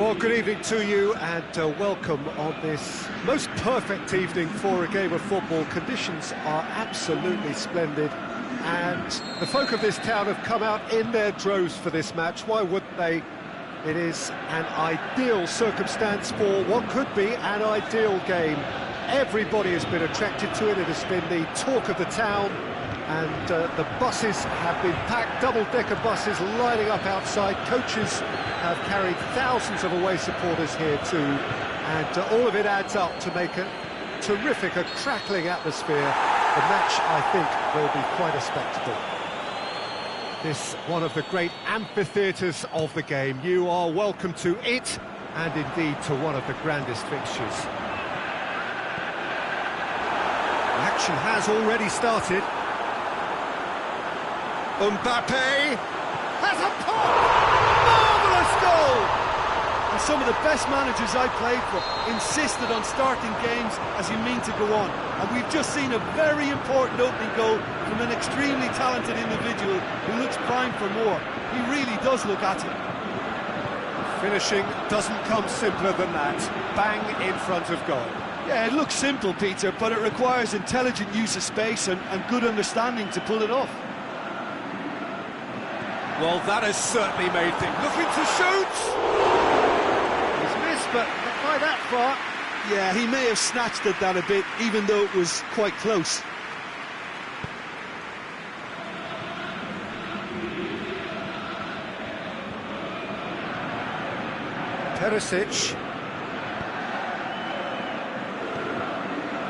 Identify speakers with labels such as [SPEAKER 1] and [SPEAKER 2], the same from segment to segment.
[SPEAKER 1] Well, good evening to you and welcome on this most perfect evening for a game of football. Conditions are absolutely splendid and the folk of this town have come out in their droves for this match. Why wouldn't they? It is an ideal circumstance for what could be an ideal game. Everybody has been attracted to it. It has been the talk of the town. And the buses have been packed, double-decker buses lining up outside. Coaches have carried thousands of away supporters here too, and all of it adds up to make a terrific, a crackling atmosphere. The match, I think, will be quite a spectacle. This one of the great amphitheatres of the game. You are welcome to it, and indeed to one of the grandest fixtures. The action has already started. Mbappe has a pop! Marvellous goal!
[SPEAKER 2] And some of the best managers I played for insisted on starting games as you mean to go on. And we've just seen a very important opening goal from an extremely talented individual who looks primed for more. He really does look at it.
[SPEAKER 1] Finishing doesn't come simpler than that. Bang in front of goal.
[SPEAKER 2] Yeah, it looks simple, Peter, but it requires intelligent use of space and good understanding to pull it off.
[SPEAKER 1] Well, that has certainly made things. Looking to shoot! He's missed, but not by that far.
[SPEAKER 2] Yeah, he may have snatched at that a bit, even though it was quite close.
[SPEAKER 1] Perisic.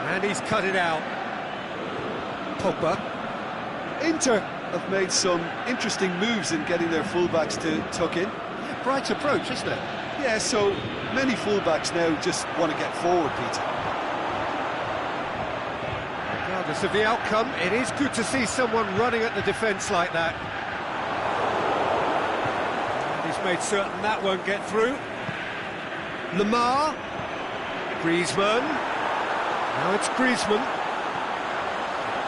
[SPEAKER 1] And he's cut it out. Pogba.
[SPEAKER 2] Inter have made some interesting moves in getting their fullbacks to tuck in.
[SPEAKER 1] Yeah, bright approach, isn't it?
[SPEAKER 2] Yeah, so many fullbacks now just want to get forward, Peter.
[SPEAKER 1] Regardless of the outcome, it is good to see someone running at the defence like that. And he's made certain that won't get through. Lamar. Griezmann. Now it's Griezmann.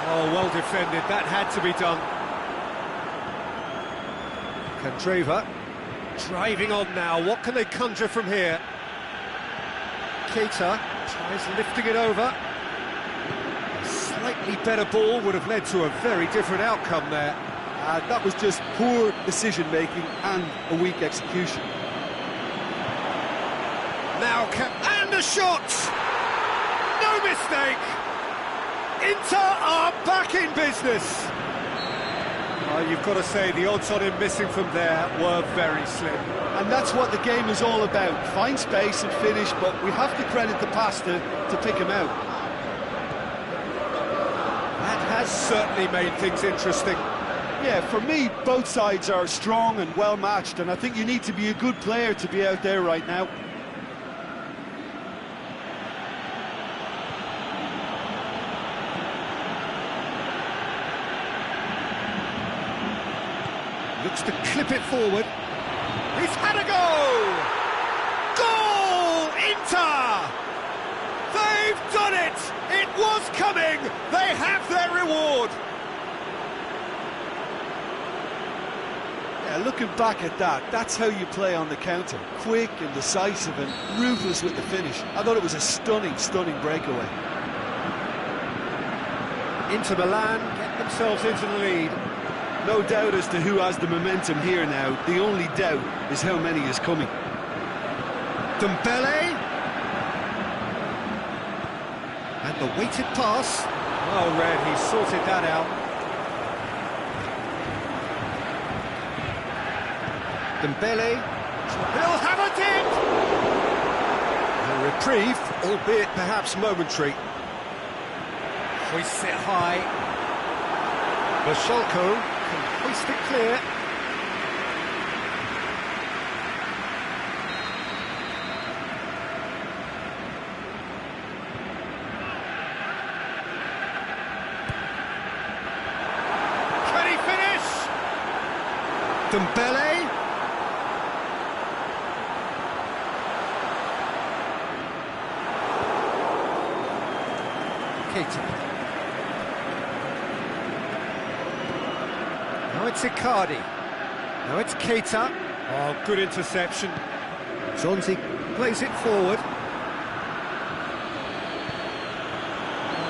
[SPEAKER 1] Oh, well defended, that had to be done. Candreva, driving on now, what can they conjure from here? Keita tries lifting it over. A slightly better ball would have led to a very different outcome there.
[SPEAKER 2] That was just poor decision-making and a weak execution.
[SPEAKER 1] Now, and a shot! No mistake! Inter are back in business! You've got to say, the odds on him missing from there were very slim.
[SPEAKER 2] And that's what the game is all about. Find space and finish, but we have to credit the pass to pick him out.
[SPEAKER 1] That has certainly made things interesting.
[SPEAKER 2] Yeah, for me, both sides are strong and well-matched, and I think you need to be a good player to be out there right now.
[SPEAKER 1] Looks to clip it forward. He's had a goal! Goal! Inter! They've done it! It was coming! They have their reward!
[SPEAKER 2] Yeah, looking back at that, that's how you play on the counter. Quick and decisive and ruthless with the finish. I thought it was a stunning, stunning breakaway.
[SPEAKER 1] Inter Milan get themselves into the lead.
[SPEAKER 2] No doubt as to who has the momentum here now. The only doubt is how many is coming.
[SPEAKER 1] Dembele. And the weighted pass. Well read, he sorted that out. Dembele. He'll have it in! A reprieve, albeit perhaps momentary. Hoists it high. Bashalko can hoist it clear. Can he finish? Dembele. Keita. Now it's Icardi. Now it's Keita. Oh, good interception. Zonzi plays it forward.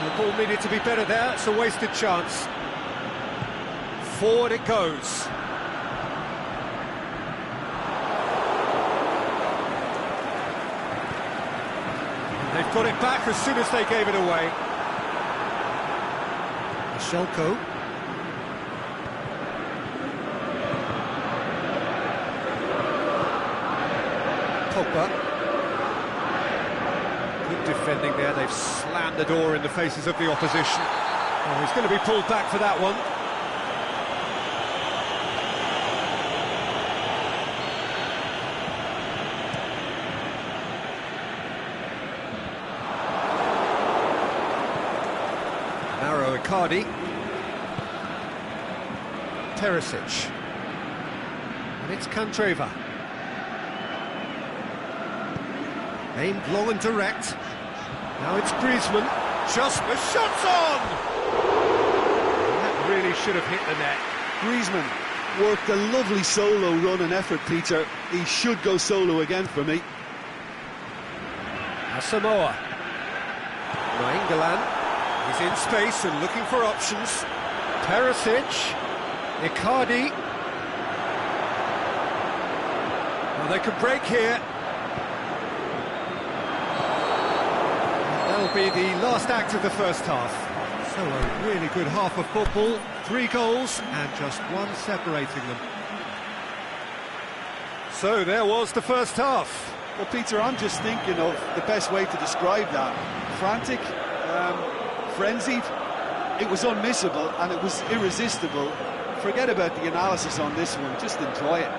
[SPEAKER 1] The ball needed to be better there, it's a wasted chance. Forward it goes. They've got it back as soon as they gave it away. Shelko. Pogba. Good defending there, they've slammed the door in the faces of the opposition. Oh, he's going to be pulled back for that one. Icardi. Perisic. And it's Candreva. Aimed low and direct. Now it's Griezmann. Just the shot's on! That really should have hit the net.
[SPEAKER 2] Griezmann worked a lovely solo run and effort, Peter. He should go solo again for me.
[SPEAKER 1] Asamoah. Nainggolan. He's in space and looking for options. Perisic. Icardi. Well, they could break here. That'll be the last act of the first half. So a really good half of football. 3 goals and just one separating them. So there was the first half.
[SPEAKER 2] Well, Peter, I'm just thinking of the best way to describe that. Frantic, frenzied. It was unmissable and it was irresistible. Forget about the analysis on this one, just enjoy it.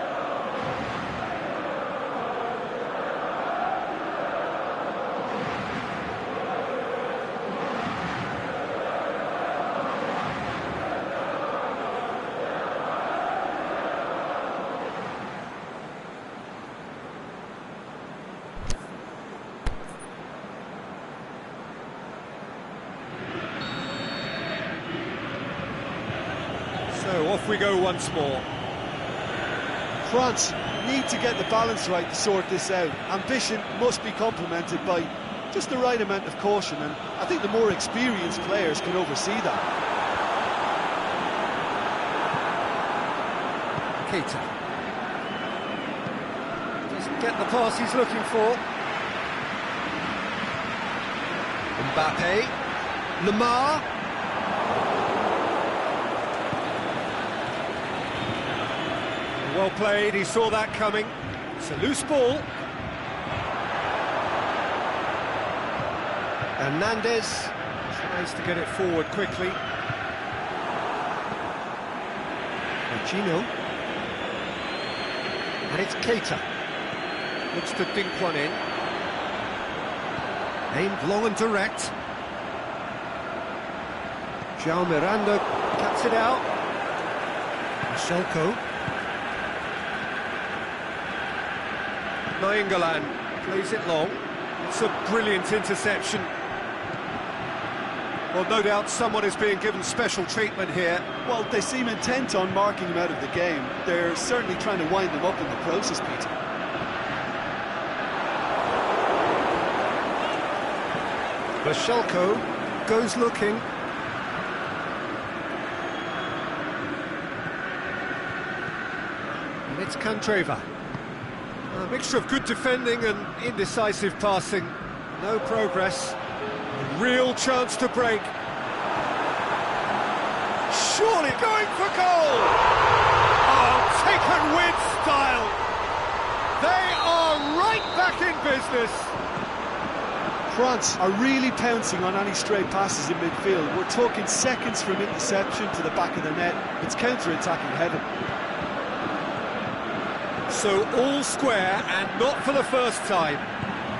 [SPEAKER 1] So off we go once more.
[SPEAKER 2] France need to get the balance right to sort this out. Ambition must be complemented by just the right amount of caution, and I think the more experienced players can oversee that.
[SPEAKER 1] Keita doesn't get the pass he's looking for. Mbappe, Lamar. Well played, he saw that coming. It's a loose ball. Hernandez tries to get it forward quickly. Gino. And it's Keita. Looks to dink one in. Aimed low and direct. João Miranda cuts it out. Shelko. Nainggolan plays it long. It's a brilliant interception. Well, no doubt someone is being given special treatment here.
[SPEAKER 2] Well, they seem intent on marking him out of the game. They're certainly trying to wind him up in the process, Peter.
[SPEAKER 1] Shelko goes looking. And it's Candreva. A mixture of good defending and indecisive passing. No progress. A real chance to break. Surely going for goal! Oh, taken with style! They are right back in business!
[SPEAKER 2] France are really pouncing on any stray passes in midfield. We're talking seconds from interception to the back of the net. It's counter-attacking heaven.
[SPEAKER 1] So all square and not for the first time.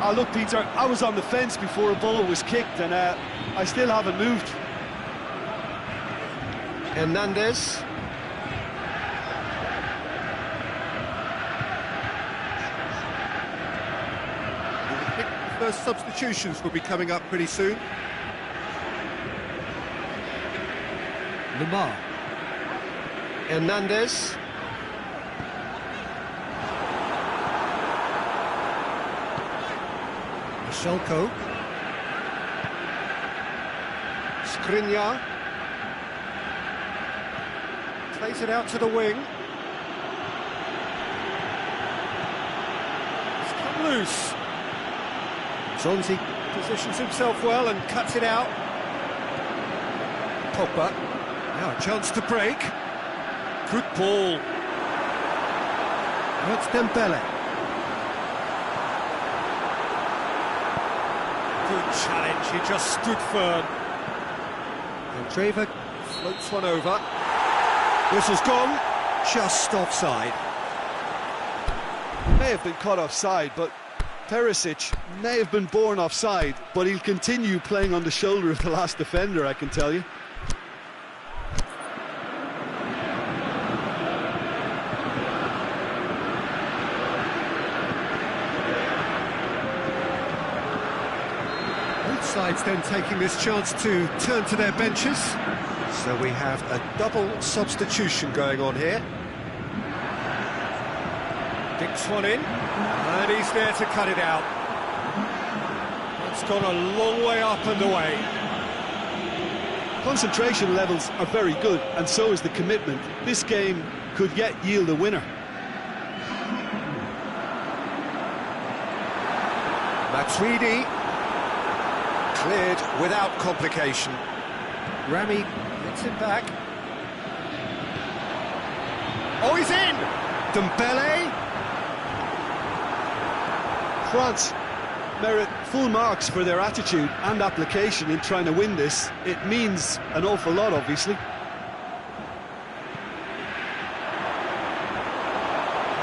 [SPEAKER 2] Oh, look, Peter, I was on the fence before a ball was kicked and I still haven't moved.
[SPEAKER 1] Hernandez. I think the first substitutions will be coming up pretty soon. Lamar. Hernandez. Shelko. Skriniar. Plays it out to the wing. It's come loose. Zonzi positions himself well and cuts it out. Pogba. Now a chance to break. Good ball. That's Dembele. Good challenge, he just stood firm. And Draver floats one over. Whistle's gone, just offside.
[SPEAKER 2] May have been caught offside, but Perisic may have been born offside, but he'll continue playing on the shoulder of the last defender, I can tell you.
[SPEAKER 1] Both sides then taking this chance to turn to their benches. So we have a double substitution going on here. Dinks one in, and he's there to cut it out. It's gone a long way up and away.
[SPEAKER 2] Concentration levels are very good, and so is the commitment. This game could yet yield a winner.
[SPEAKER 1] Matuidi cleared without complication. Rami gets it back. Oh, he's in! Dembele.
[SPEAKER 2] France merit full marks for their attitude and application in trying to win this. It means an awful lot, obviously.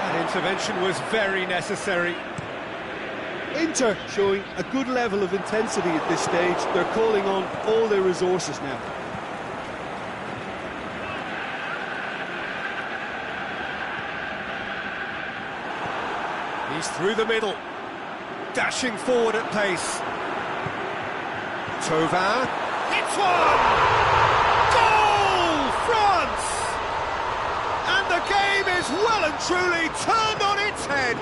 [SPEAKER 1] That intervention was very necessary.
[SPEAKER 2] Inter showing a good level of intensity at this stage. They're calling on all their resources now.
[SPEAKER 1] He's through the middle, dashing forward at pace. Thauvin hits one! Goal, France! And the game is well and truly turned on its head.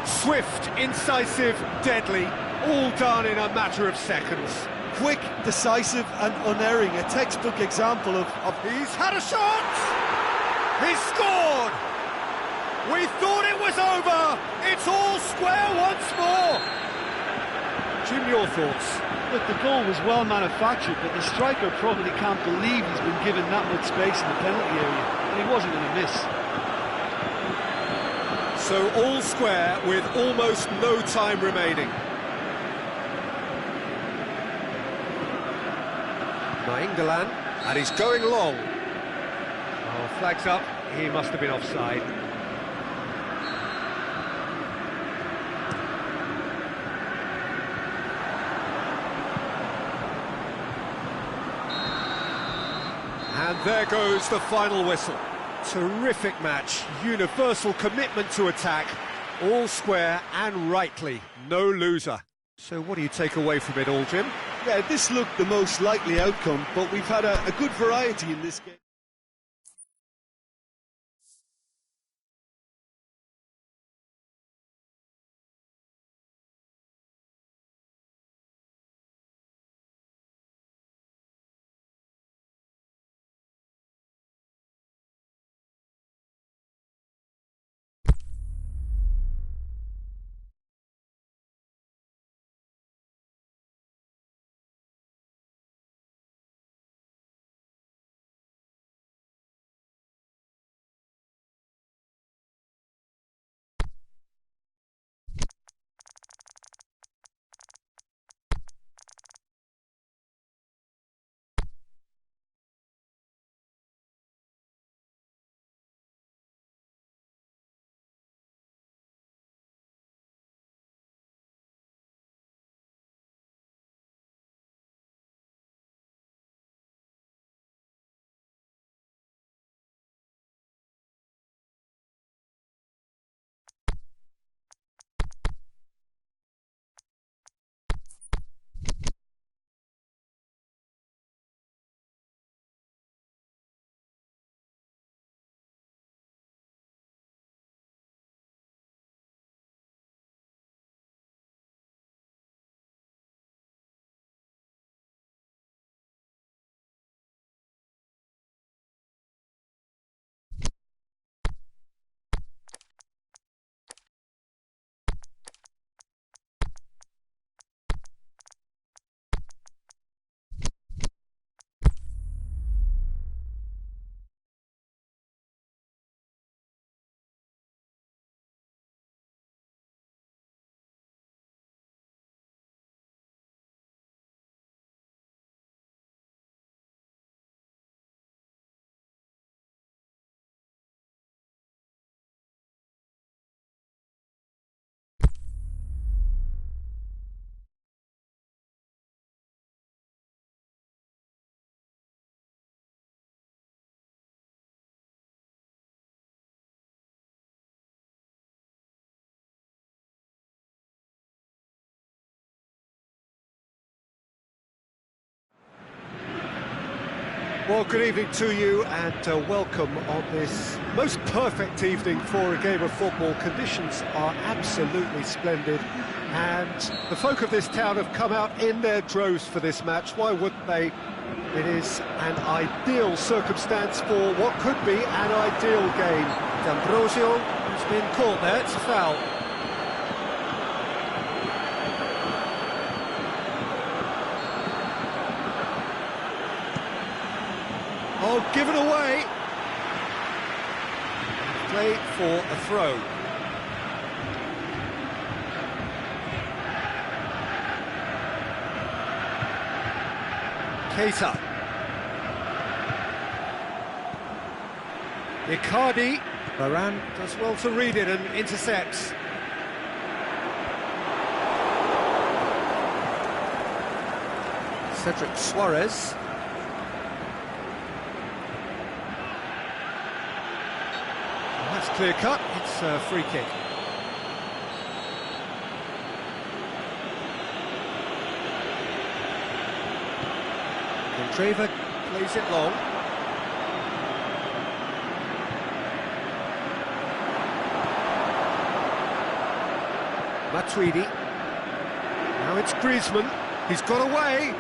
[SPEAKER 1] Swift, incisive, deadly, all done in a matter of seconds.
[SPEAKER 2] Quick, decisive and unerring, a textbook example of...
[SPEAKER 1] He's had a shot! He's scored! We thought it was over! It's all square once more! Jim, your thoughts?
[SPEAKER 2] Look, the goal was well manufactured, but the striker probably can't believe he's been given that much space in the penalty area, and he wasn't going to miss.
[SPEAKER 1] So all square with almost no time remaining. Nainggolan, and he's going long. Oh, flags up, he must have been offside. And there goes the final whistle. Terrific match, universal commitment to attack, all square and rightly, no loser. So what do you take away from it all, Jim?
[SPEAKER 2] Yeah, this looked the most likely outcome, but we've had a good variety in this game.
[SPEAKER 1] Well, good evening to you and welcome on this most perfect evening for a game of football. Conditions are absolutely splendid and the folk of this town have come out in their droves for this match. Why wouldn't they? It is an ideal circumstance for what could be an ideal game.
[SPEAKER 3] D'Ambrosio has been caught there, it's a foul.
[SPEAKER 1] Oh, given away.
[SPEAKER 3] Play for a throw.
[SPEAKER 1] Keita. Icardi.
[SPEAKER 3] Varane does well to read it and intercepts. Cedric Suarez.
[SPEAKER 1] That's clear cut.
[SPEAKER 3] It's a free kick. Contraver plays it long.
[SPEAKER 1] Matuidi. Now it's Griezmann. He's got away.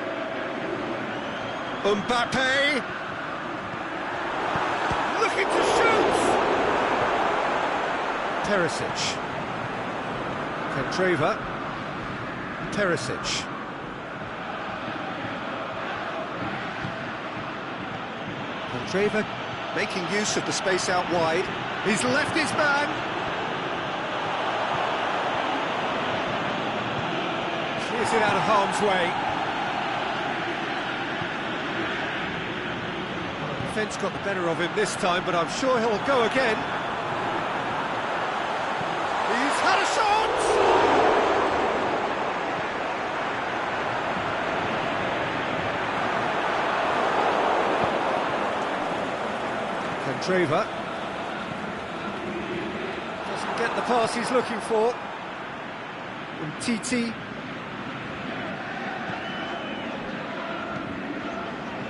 [SPEAKER 1] Mbappe. Looking to shoot.
[SPEAKER 3] Perisic. Contraver. Perisic. Contraver making use of the space out wide.
[SPEAKER 1] He's left his man.
[SPEAKER 3] Clears it out of harm's way. Well, the defence got the better of him this time, but I'm sure he'll go again.
[SPEAKER 1] He's had a shot!
[SPEAKER 3] Contraver doesn't get the pass he's looking for. And Titi.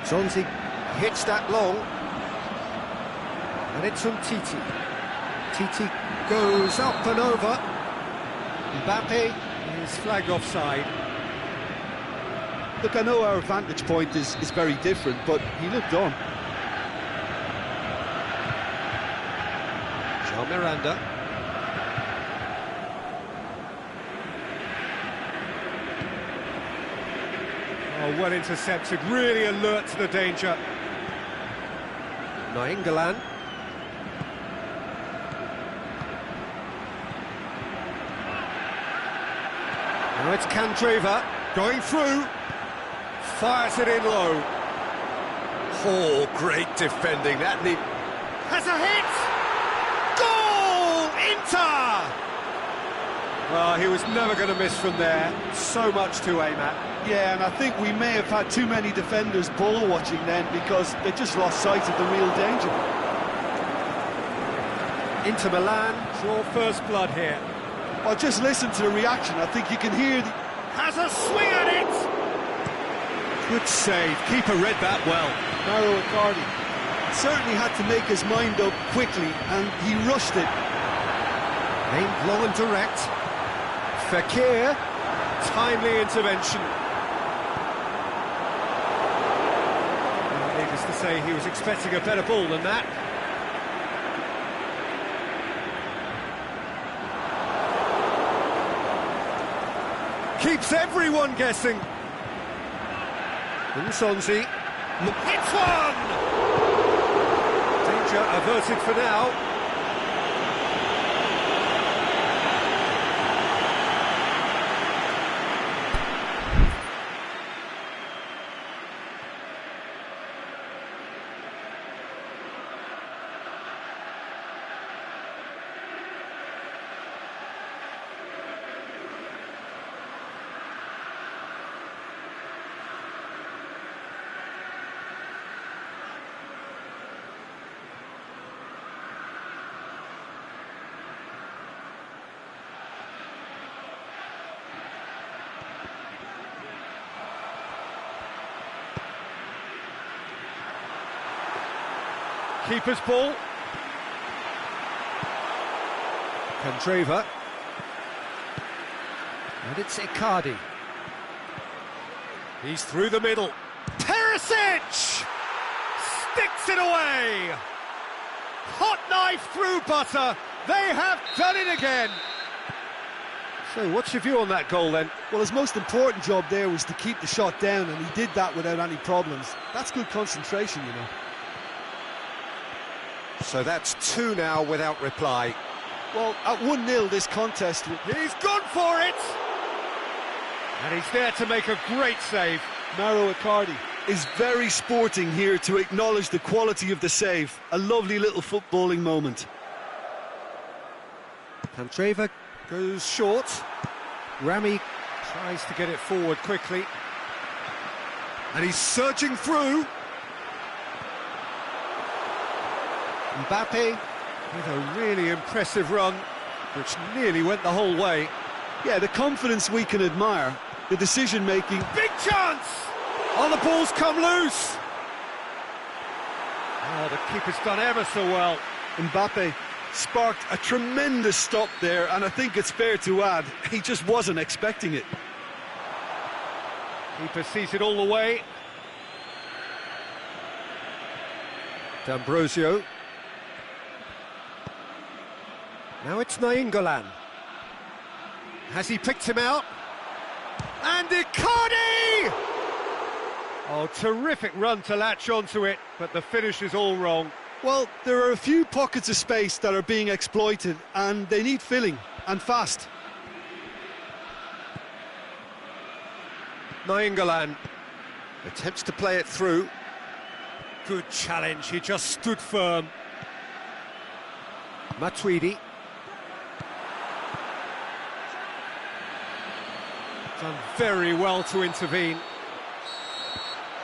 [SPEAKER 3] Zonzi hits that long. And it's on Titi. Titi goes up and over. Mbappe is flagged offside.
[SPEAKER 2] Look, I know our vantage point is very different, but he looked on.
[SPEAKER 3] Jean Miranda.
[SPEAKER 1] Oh, well intercepted, really alert to the danger.
[SPEAKER 3] Nainggolan. Now it's Candreva going through. Fires it in low. Oh, great defending. That need
[SPEAKER 1] Has a hit! Goal! Inter! Well, he was never going to miss from there. So much to aim at.
[SPEAKER 2] Yeah, and I think we may have had too many defenders ball watching then because they just lost sight of the real danger.
[SPEAKER 3] Inter Milan draw first blood here.
[SPEAKER 2] Well, just listen to the reaction. I think you can hear the...
[SPEAKER 1] Has a swing at it!
[SPEAKER 3] Good save. Keeper read that well.
[SPEAKER 2] Mauro Icardi certainly had to make his mind up quickly, and he rushed it.
[SPEAKER 3] Aimed long and direct. Fekir. Timely intervention.
[SPEAKER 1] Needless to say, he was expecting a better ball than that. Keeps everyone guessing.
[SPEAKER 3] Nsonzi.
[SPEAKER 1] Hits one! Danger averted for now.
[SPEAKER 3] Keeper's ball. Candreva. And it's Icardi. He's through the middle. Perisic! Sticks it away! Hot knife through butter. They have done it again. So what's your view on that goal then?
[SPEAKER 2] Well, his most important job there was to keep the shot down, and he did that without any problems. That's good concentration, you know.
[SPEAKER 3] So that's 2 now without reply.
[SPEAKER 2] Well, at 1-0 this contest...
[SPEAKER 3] He's gone for it! And he's there to make a great save.
[SPEAKER 2] Mauro Icardi is very sporting here to acknowledge the quality of the save. A lovely little footballing moment.
[SPEAKER 3] Candreva goes short. Rami tries to get it forward quickly. And he's surging through. Mbappe with a really impressive run, which nearly went the whole way.
[SPEAKER 2] Yeah, the confidence we can admire, the decision-making.
[SPEAKER 3] Big chance! Oh, the ball's come loose! Oh, the keeper's done ever so well.
[SPEAKER 2] Mbappe sparked a tremendous stop there, and I think it's fair to add, he just wasn't expecting it.
[SPEAKER 3] Keeper sees it all the way. D'Ambrosio. Now it's Nainggolan. Has he picked him out? And Icardi! Oh, terrific run to latch onto it, but the finish is all wrong.
[SPEAKER 2] Well, there are a few pockets of space that are being exploited, and they need filling, and fast.
[SPEAKER 3] Nainggolan attempts to play it through. Good challenge, he just stood firm. Matuidi. Done very well to intervene.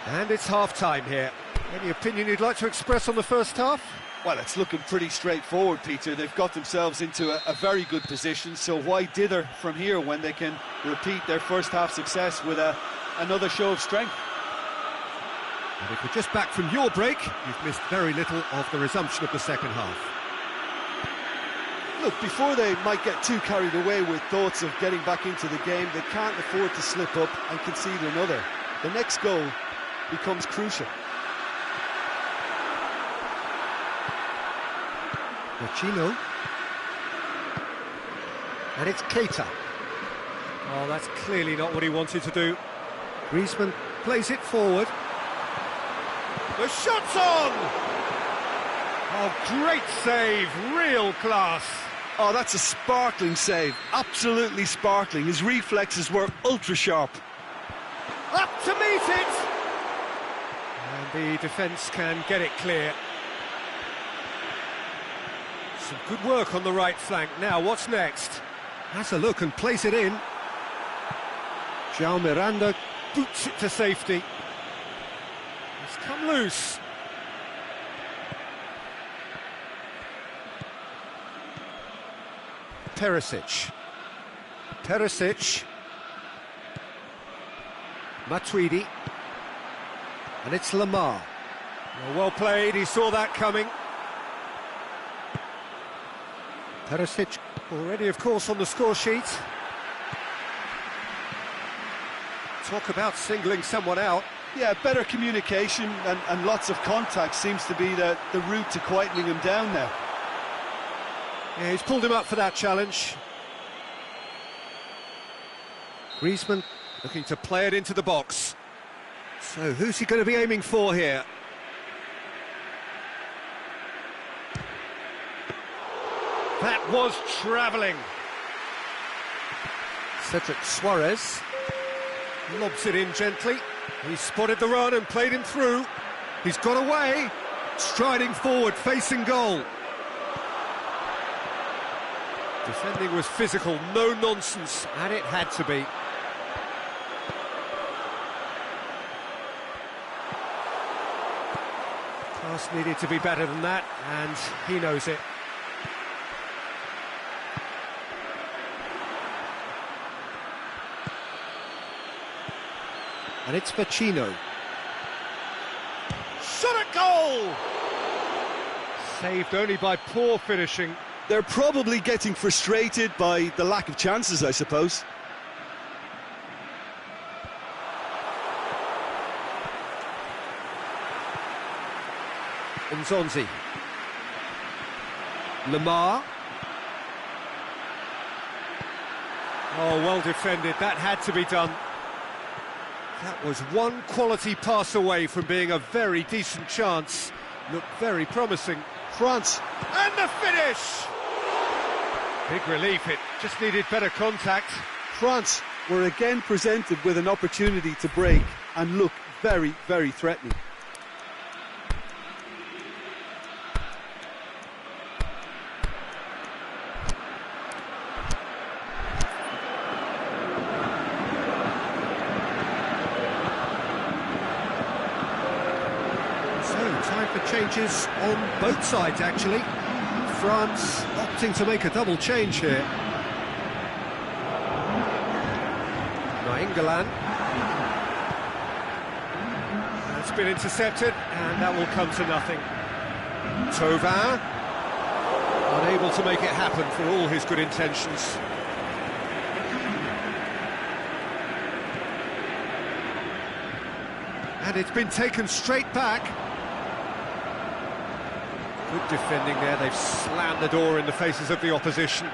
[SPEAKER 3] And it's half-time here. Any opinion you'd like to express on the first half?
[SPEAKER 2] Well, it's looking pretty straightforward, Peter. They've got themselves into a very good position, so why dither from here when they can repeat their first half success with another show of strength?
[SPEAKER 3] And if you're just back from your break, you've missed very little of the resumption of the second half.
[SPEAKER 2] Look, before they might get too carried away with thoughts of getting back into the game, they can't afford to slip up and concede another. The next goal becomes crucial.
[SPEAKER 3] Vecino. And it's Keita. Oh, that's clearly not what he wanted to do. Griezmann plays it forward. The shot's on! Oh, great save, real class.
[SPEAKER 2] Oh, that's a sparkling save, absolutely sparkling. His reflexes were ultra-sharp.
[SPEAKER 3] Up to meet it! And the defence can get it clear. Some good work on the right flank. Now, what's next? Has a look and plays it in. João Miranda boots it to safety. It's come loose. Perisic. Matuidi. And it's Lamar. Well played, he saw that coming. Perisic already, of course, on the score sheet. Talk about singling someone out.
[SPEAKER 2] Yeah, better communication and lots of contact seems to be the route to quietening him down now.
[SPEAKER 3] Yeah, he's pulled him up for that challenge. Griezmann looking to play it into the box. So who's he going to be aiming for here? That was travelling. Cedric Suarez lobs it in gently. He spotted the run and played him through. He's got away, striding forward, facing goal. Defending was physical, no nonsense, and it had to be. Pass needed to be better than that, and he knows it. And it's Vecino. Shot at goal!
[SPEAKER 1] Saved only by poor finishing.
[SPEAKER 2] They're probably getting frustrated by the lack of chances, I suppose.
[SPEAKER 1] Nzonzi. Lamar. Oh, well defended. That had to be done. That was one quality pass away from being a very decent chance. Looked very promising.
[SPEAKER 2] France.
[SPEAKER 1] And the finish! Big relief, it just needed better contact.
[SPEAKER 2] France were again presented with an opportunity to break and look very, very threatening.
[SPEAKER 1] Time for changes on both sides, actually. France opting to make a double change here. Nainggolan. That's been intercepted, and that will come to nothing. Thauvin, unable to make it happen for all his good intentions. And it's been taken straight back. Good defending there, they've slammed the door in the faces of the opposition.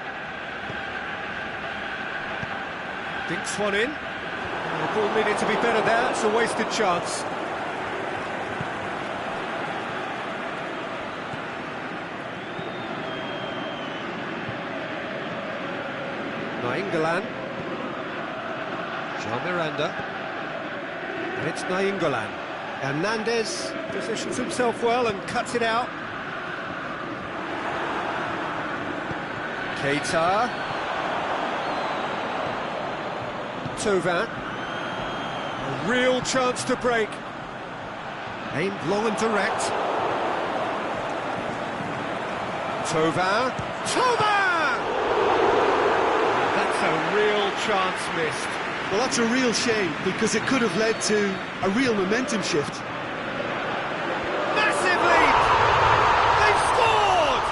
[SPEAKER 1] Dinks one in. The ball needed to be better there, it's a wasted chance. Nainggolan. Jean Miranda. And it's Nainggolan. Hernandez positions himself well and cuts it out. Keita. Thauvin. A real chance to break. Aimed long and direct. Thauvin. Thauvin! That's a real chance missed.
[SPEAKER 2] Well, that's a real shame, because it could have led to a real momentum shift.
[SPEAKER 1] Massive lead! They've scored!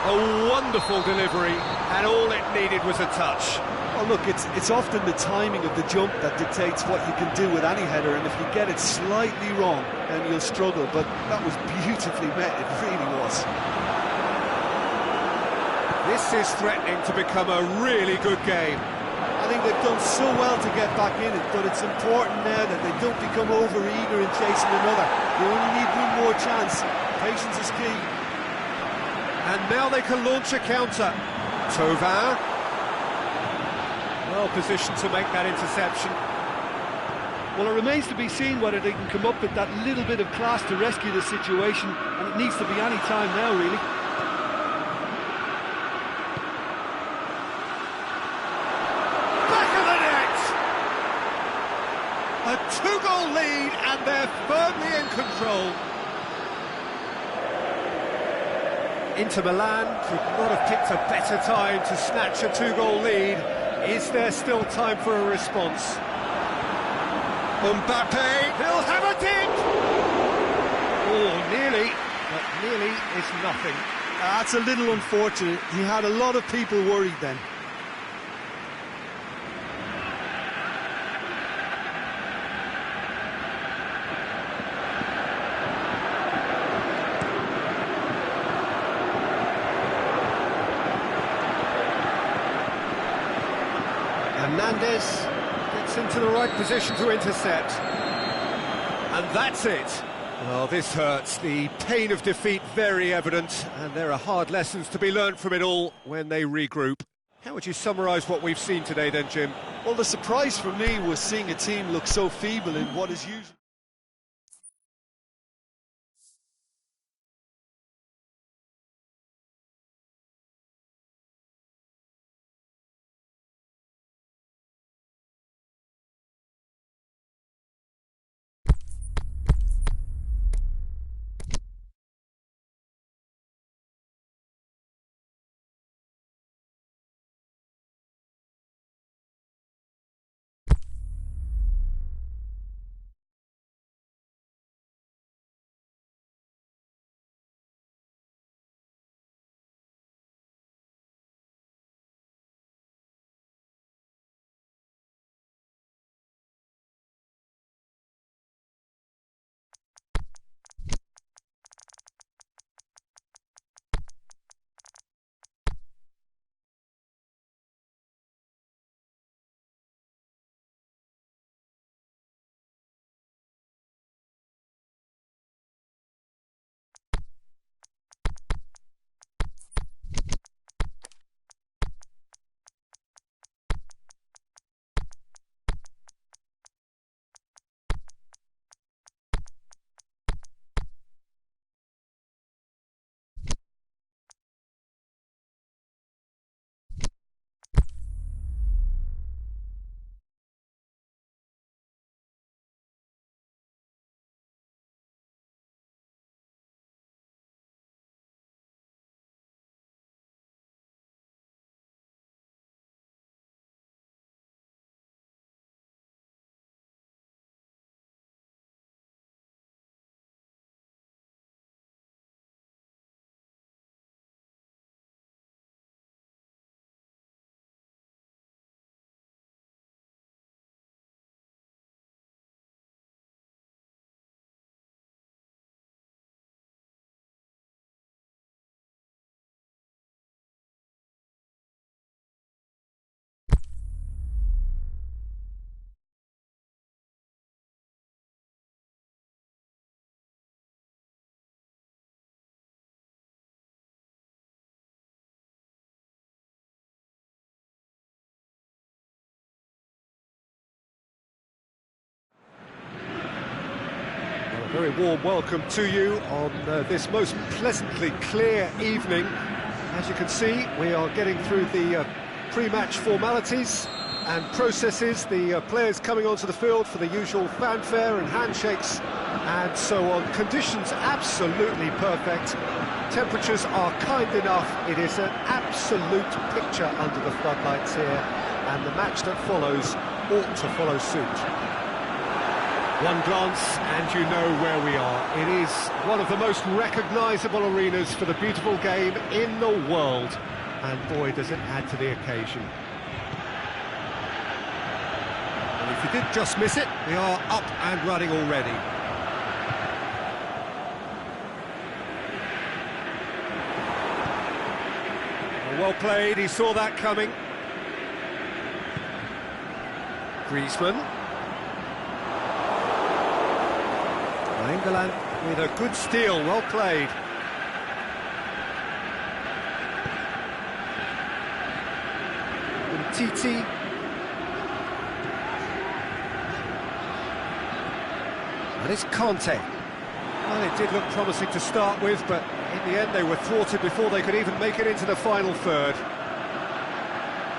[SPEAKER 1] A wonderful delivery, and all it needed was a touch.
[SPEAKER 2] Well, look, it's often the timing of the jump that dictates what you can do with any header, and if you get it slightly wrong, then you'll struggle, but that was beautifully met, it really was.
[SPEAKER 1] This is threatening to become a really good game.
[SPEAKER 2] I think they've done so well to get back in it, but it's important now that they don't become over-eager in chasing another. They only need one more chance. Patience is key.
[SPEAKER 1] And now they can launch a counter. Thauvin. Well positioned to make that interception.
[SPEAKER 2] Well, it remains to be seen whether they can come up with that little bit of class to rescue the situation, and it needs to be any time now, really.
[SPEAKER 1] A two-goal lead, and they're firmly in control. Inter Milan could not have picked a better time to snatch a two-goal lead. Is there still time for a response? Mbappe, he'll have a dip! Oh, nearly, but nearly is nothing.
[SPEAKER 2] That's a little unfortunate. He had a lot of people worried then.
[SPEAKER 1] Hernandez gets into the right position to intercept. And that's it. Well, this hurts. The pain of defeat very evident, and there are hard lessons to be learned from it all when they regroup. How would you summarise what we've seen today then, Jim?
[SPEAKER 2] Well, the surprise for me was seeing a team look so feeble in what is usually...
[SPEAKER 1] Very warm welcome to you on this most pleasantly clear evening. As you can see, we are getting through the pre-match formalities and processes, the players coming onto the field for the usual fanfare and handshakes and so on. Conditions absolutely perfect. Temperatures are kind enough. It is an absolute picture under the floodlights here, and the match that follows ought to follow suit. One glance and you know where we are. It is one of the most recognisable arenas for the beautiful game in the world, and boy does it add to the occasion. And if you did just miss it, we are up and running already. Well played, he saw that coming. Griezmann. England with a good steal, well played. Titi. And it's Conte. Well, it did look promising to start with, but in the end they were thwarted before they could even make it into the final third.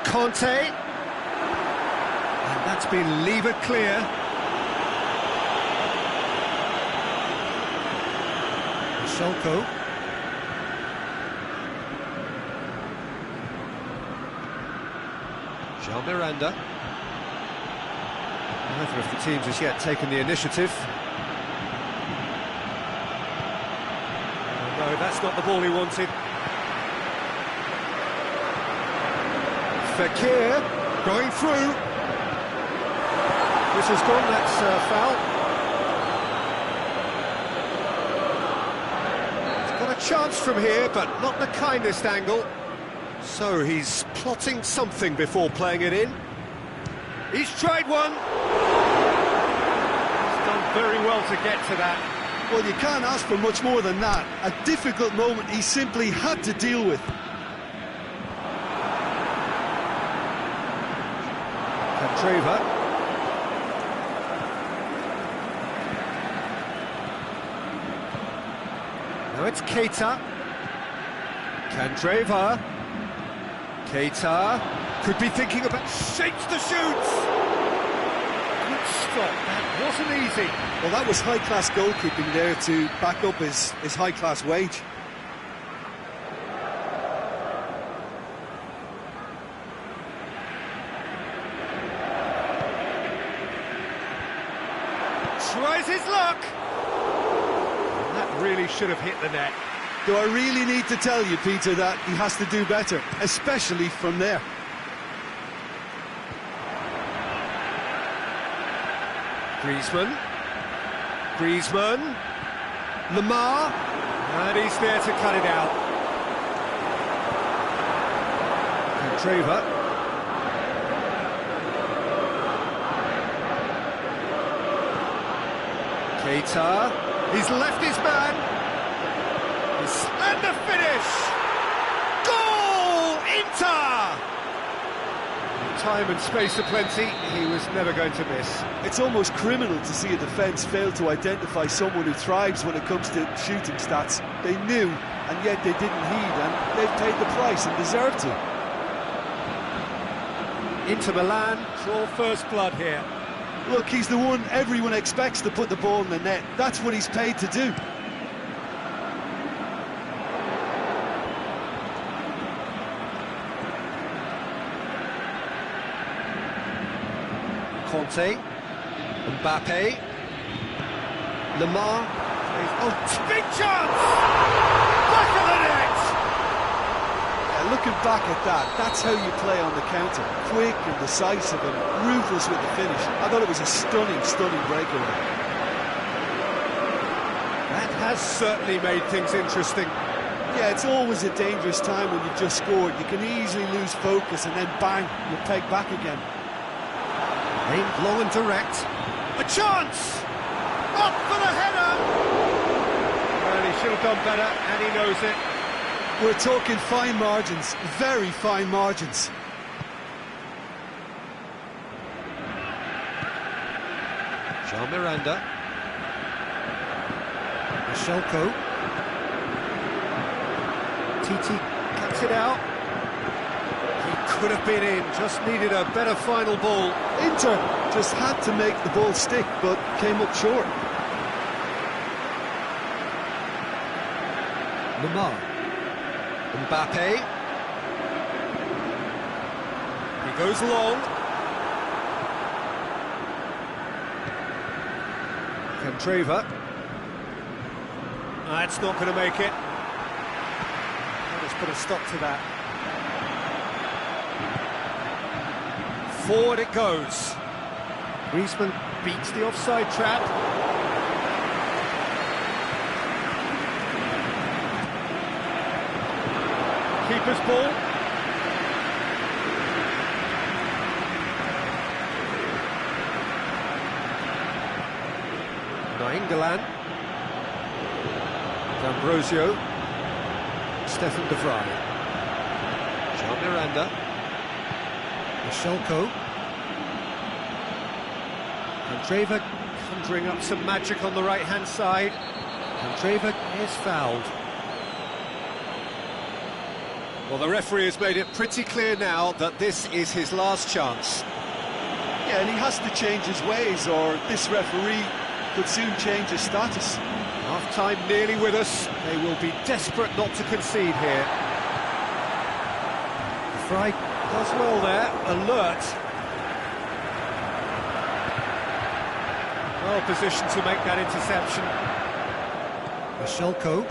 [SPEAKER 1] Conte. And that's been levered clear. Solko. Jean Miranda. Neither of the teams has yet taken the initiative. Oh, no, that's not the ball he wanted. Fekir going through. This has gone, that's foul. Chance from here, but not the kindest angle. So he's plotting something before playing it in. He's tried one. He's done very well to get to that.
[SPEAKER 2] Well, you can't ask for much more than that. A difficult moment he simply had to deal with.
[SPEAKER 1] Candreva. Now it's Keita. Candreva. Keita could be thinking about... Shapes the shoots! Good stop, that wasn't easy.
[SPEAKER 2] Well, that was high-class goalkeeping there to back up his high-class wage.
[SPEAKER 1] Tries his luck! Really should have hit the net.
[SPEAKER 2] Do I really need to tell you, Peter, that he has to do better, especially from there?
[SPEAKER 1] Griezmann. Lamar. And he's there to cut it out. Candreva. Keita. He's left his man. And the finish! Goal! Inter! Time and space aplenty, he was never going to miss.
[SPEAKER 2] It's almost criminal to see a defence fail to identify someone who thrives when it comes to shooting stats. They knew, and yet they didn't heed, and they've paid the price and deserve to.
[SPEAKER 1] Inter Milan draw first blood here.
[SPEAKER 2] Look, he's the one everyone expects to put the ball in the net. That's what he's paid to do.
[SPEAKER 1] Conte. Mbappe. Lamar. Oh, big chance! Back of the net!
[SPEAKER 2] Looking back at that, that's how you play on the counter. Quick and decisive and ruthless with the finish. I thought it was a stunning, stunning breakaway.
[SPEAKER 1] That has certainly made things interesting.
[SPEAKER 2] Yeah, it's always a dangerous time when you've just scored. You can easily lose focus and then bang, you're pegged back again.
[SPEAKER 1] Aimed long and direct. A chance! Up for the header! Well, he should have done better, and he knows it.
[SPEAKER 2] We're talking fine margins, very fine margins.
[SPEAKER 1] Jean Miranda. Shelko. Titi cuts it out. He could have been in, just needed a better final ball.
[SPEAKER 2] Inter just had to make the ball stick, but came up short.
[SPEAKER 1] Lamar. Mbappe. He goes long. Candreva. That's not going to make it. Let's put a stop to that. Forward it goes. Griezmann beats the offside trap. Keeper's ball. Nainggolan. D'Ambrosio. Stefan de Vrij. Jean Miranda. Shelko. Candreva conjuring up some magic on the right-hand side. Candreva is fouled. Well, the referee has made it pretty clear now that this is his last chance.
[SPEAKER 2] Yeah, and he has to change his ways, or this referee could soon change his status.
[SPEAKER 1] Half-time nearly with us. They will be desperate not to concede here. Fry does well there, alert. Well positioned to make that interception. Shelko.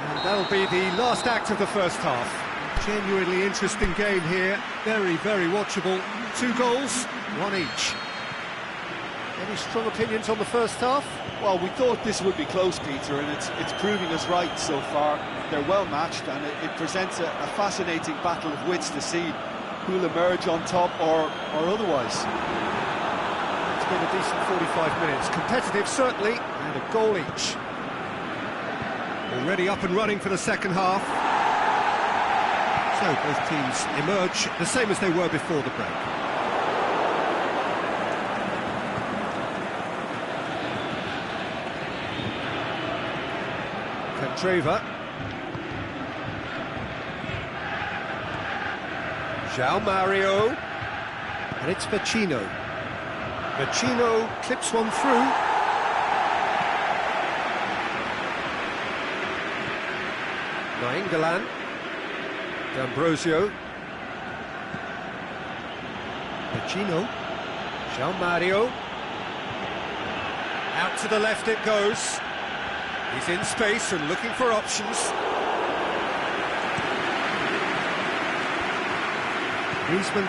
[SPEAKER 1] And that'll be the last act of the first half. Genuinely interesting game here, very, very watchable. 2 goals, 1 each. Any strong opinions on the first half?
[SPEAKER 2] Well, we thought this would be close, Peter, and it's proving us right so far. They're well matched, and it presents a fascinating battle of wits to see who'll emerge on top or otherwise.
[SPEAKER 1] It's been a decent 45 minutes. Competitive, certainly, and a goal each. Already up and running for the second half. So both teams emerge the same as they were before the break. Candreva. João Mario. And it's Vecino. Vecino clips one through. Nainggolan. D'Ambrosio. Vecino. João Mario. Out to the left it goes. He's in space and looking for options. Griezmann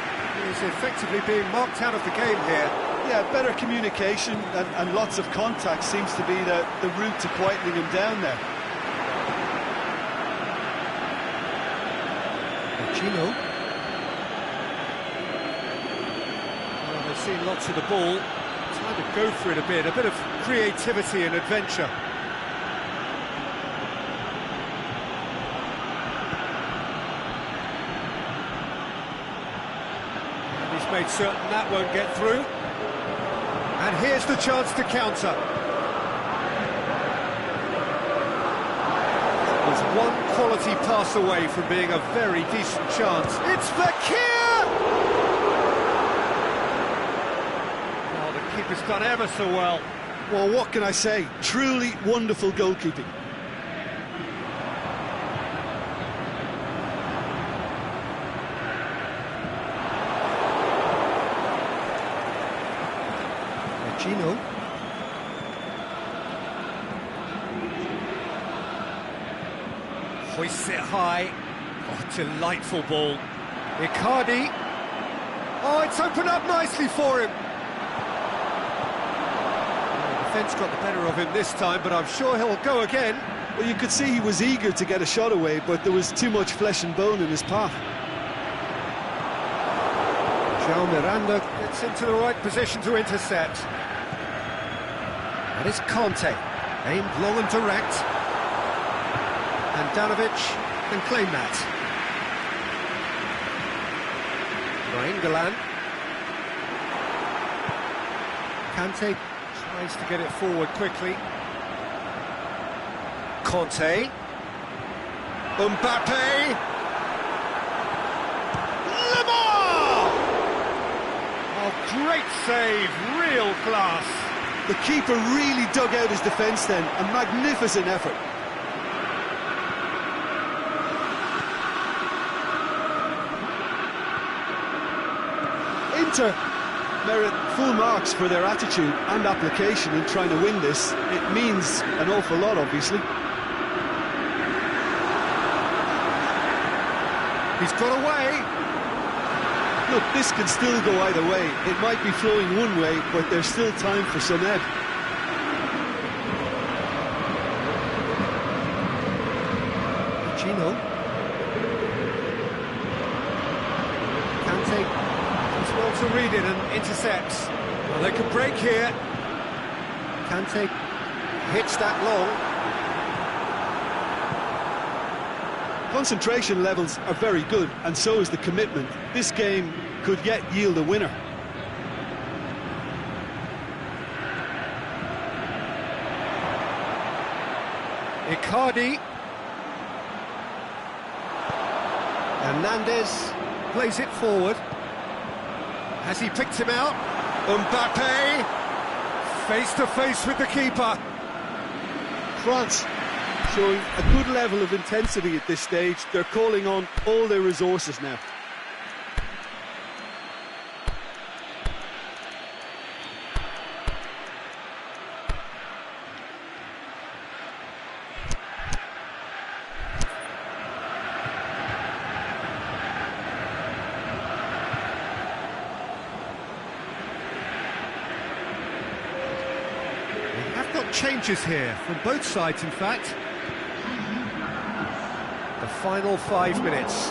[SPEAKER 1] is effectively being marked out of the game here.
[SPEAKER 2] Yeah, better communication and lots of contact seems to be the route to quietening him down there.
[SPEAKER 1] Vecino. Well, they've seen lots of the ball. Time to go for it a bit of creativity and adventure. Made certain that won't get through. And here's the chance to counter. There's one quality pass away from being a very decent chance. It's Fekir! Oh, the keeper's done ever so well.
[SPEAKER 2] Well, what can I say? Truly wonderful goalkeeping.
[SPEAKER 1] Vecino. Hoists it high. Oh, delightful ball. Icardi. Oh, it's opened up nicely for him. The defence got the better of him this time, but I'm sure he'll go again.
[SPEAKER 2] Well, you could see he was eager to get a shot away, but there was too much flesh and bone in his path.
[SPEAKER 1] Jean Miranda gets into the right position to intercept. That is Conte, aimed long and direct. And Danovic can claim that.
[SPEAKER 3] Nainggolan. Kante tries to get it forward quickly. Conte. Mbappe. Lamar! Oh, great save, real class.
[SPEAKER 2] The keeper really dug out his defence then, a magnificent effort. Inter merit full marks for their attitude and application in trying to win this. It means an awful lot, obviously.
[SPEAKER 3] He's got away.
[SPEAKER 2] Look, this can still go either way. It might be flowing one way, but there's still time for some ebb.
[SPEAKER 3] Gino. Kante does well to read it and intercepts. Well, they could break here. Kante hits that long.
[SPEAKER 2] Concentration levels are very good, and so is the commitment. This game could yet yield a winner.
[SPEAKER 3] Icardi. Hernandez plays it forward. Has he picked him out? Mbappe, face to face with the keeper.
[SPEAKER 2] France showing a good level of intensity at this stage. They're calling on all their resources now.
[SPEAKER 3] We have got changes here from both sides, in fact. The final 5 minutes.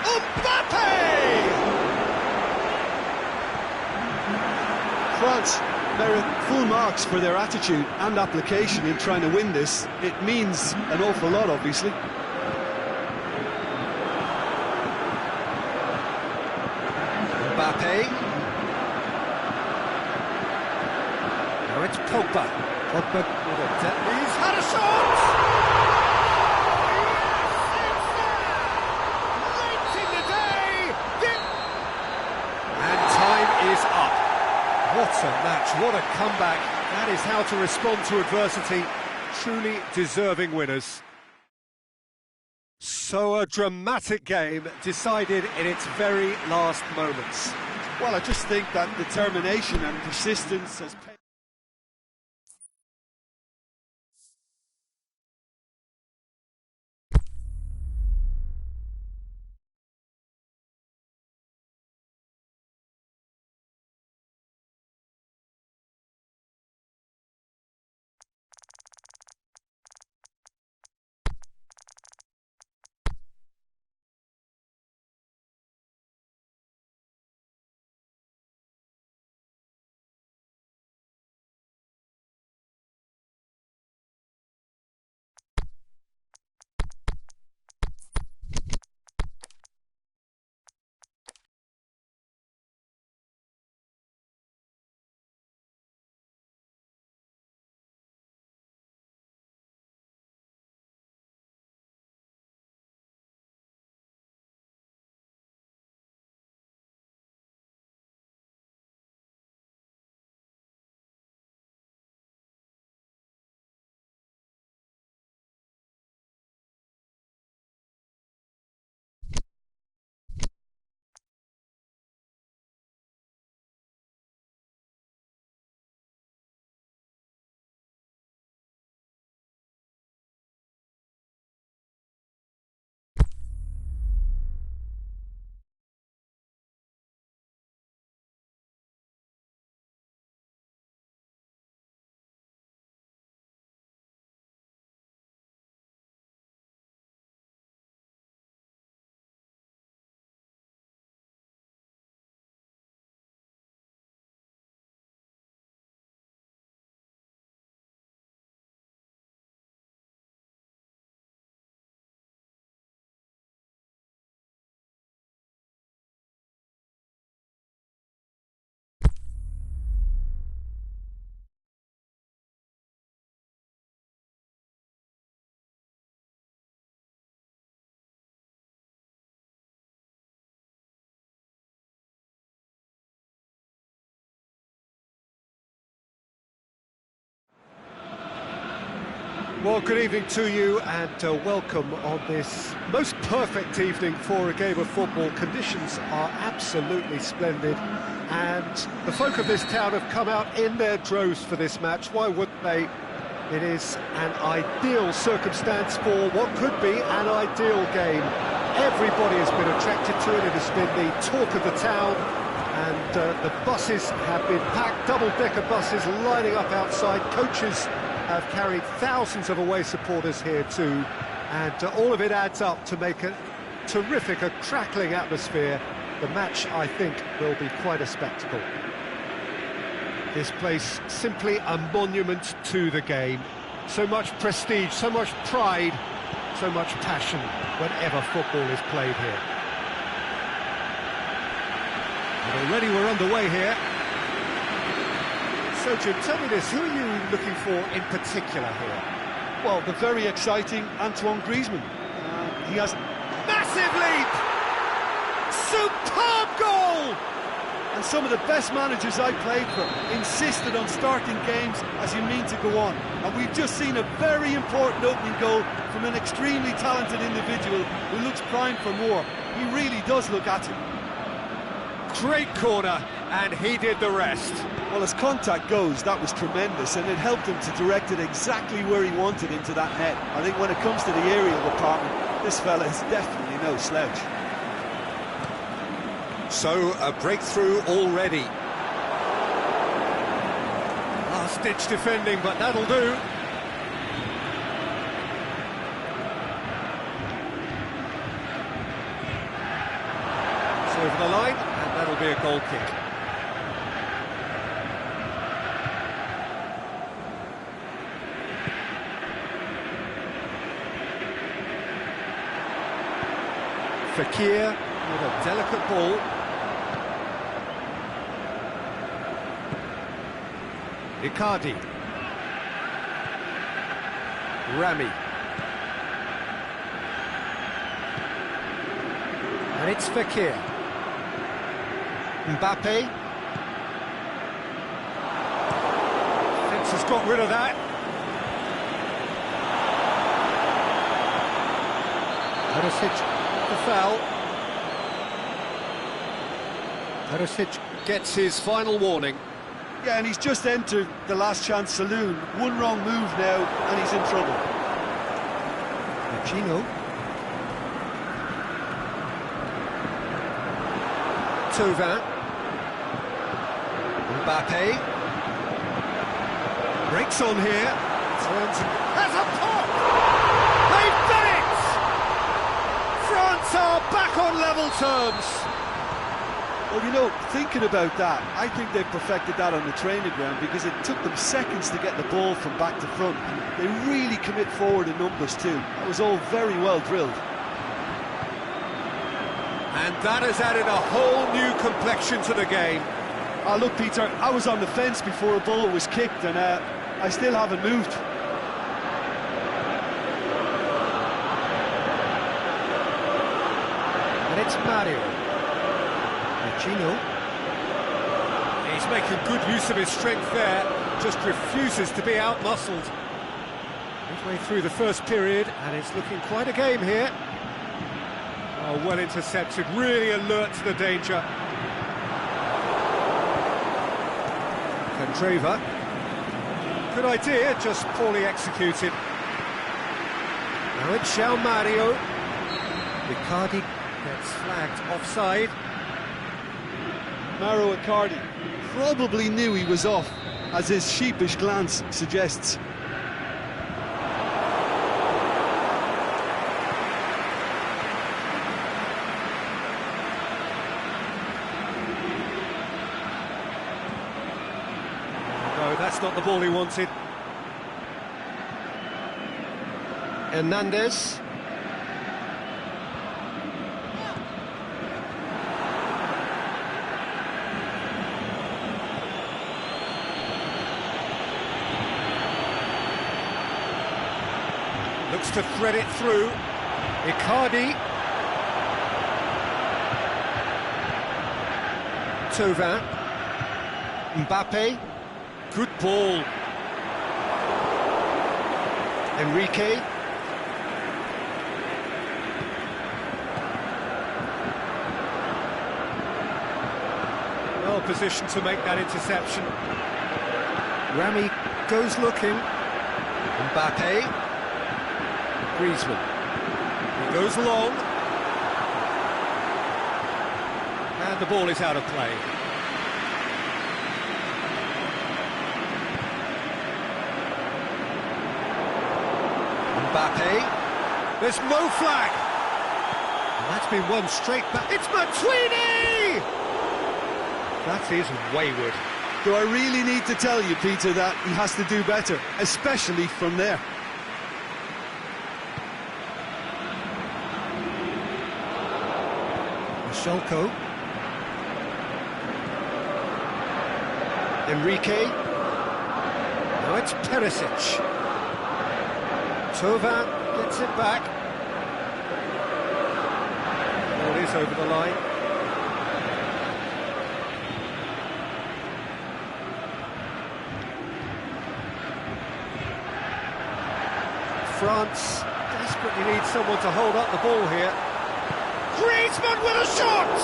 [SPEAKER 3] Mbappe!
[SPEAKER 2] France merit full marks for their attitude and application in trying to win this. It means an awful lot, obviously.
[SPEAKER 3] Mbappe. Now it's Pogba. Pogba with a he's had a shot! Yes, it's there! Late in the day! And time is up. What a match, what a comeback. That is how to respond to adversity. Truly deserving winners. So a dramatic game decided in its very last moments.
[SPEAKER 2] Well, I just think that determination and persistence has paid.
[SPEAKER 1] Well, good evening to you and welcome on this most perfect evening for a game of football. Conditions are absolutely splendid and the folk of this town have come out in their droves for this match. Why wouldn't they? It is an ideal circumstance for what could be an ideal game. Everybody has been attracted to it. It has been the talk of the town, and the buses have been packed, double-decker buses lining up outside. Coaches have carried thousands of away supporters here too, and all of it adds up to make a terrific, a crackling atmosphere. The match, I think, will be quite a spectacle. This place, simply a monument to the game. So much prestige, so much pride, so much passion whenever football is played here. And already we're underway here. So Jim, tell me this, who are you looking for in particular here?
[SPEAKER 2] Well, the very exciting Antoine Griezmann. He has massive leap! Superb goal! And some of the best managers I played for insisted on starting games as you mean to go on. And we've just seen a very important opening goal from an extremely talented individual who looks primed for more. He really does look at him.
[SPEAKER 1] Great corner, and he did the rest.
[SPEAKER 2] Well, as contact goes, that was tremendous, and it helped him to direct it exactly where he wanted into that net. I think when it comes to the aerial department, this fella is definitely no slouch.
[SPEAKER 1] So, a breakthrough already. Last-ditch defending, but that'll do. It's over the line, and that'll be a goal kick. Fekir with a delicate ball. Icardi. Rami. And it's Fekir. Mbappe. Fence has got rid of that. Perisic, the foul. Perisic gets his final warning.
[SPEAKER 2] Yeah, and he's just entered the last chance saloon. One wrong move now, and he's in trouble.
[SPEAKER 1] Gino. Tauvin. Mbappe. Breaks on here. Turns and has a pop! They've done it! France are back on level terms.
[SPEAKER 2] Well, you know, thinking about that, I think they've perfected that on the training ground because it took them seconds to get the ball from back to front. They really commit forward in numbers too. That was all very well drilled.
[SPEAKER 1] And that has added a whole new complexion to the game.
[SPEAKER 2] Oh, look, Peter, I was on the fence before a ball was kicked and I still haven't moved.
[SPEAKER 1] And it's Mario. Gino. He's making good use of his strength there, just refuses to be out-muscled. Midway through the first period, and it's looking quite a game here. Oh, well intercepted, really alert to the danger. Candreva. Good idea, just poorly executed. Now it's João Mario. Icardi gets flagged offside.
[SPEAKER 2] Mauro Icardi probably knew he was off, as his sheepish glance suggests.
[SPEAKER 1] No, that's not the ball he wanted. Hernandez. Looks to thread it through. Icardi. Tauvin. Mbappe. Good ball. Enrique.
[SPEAKER 3] Well positioned to make that interception.
[SPEAKER 1] Rami goes looking. Mbappe. Griezmann.
[SPEAKER 3] He goes long. And the ball is out of play.
[SPEAKER 1] Mbappe.
[SPEAKER 3] There's no flag.
[SPEAKER 1] And that's been one straight back. It's Matuidi! That is wayward.
[SPEAKER 2] Do I really need to tell you, Peter, that he has to do better, especially from there?
[SPEAKER 1] Schalke. Enrique. Now it's Perisic. Tovan gets it back. Ball is over the line. France desperately needs someone to hold up the ball here. Griezmann with a shot!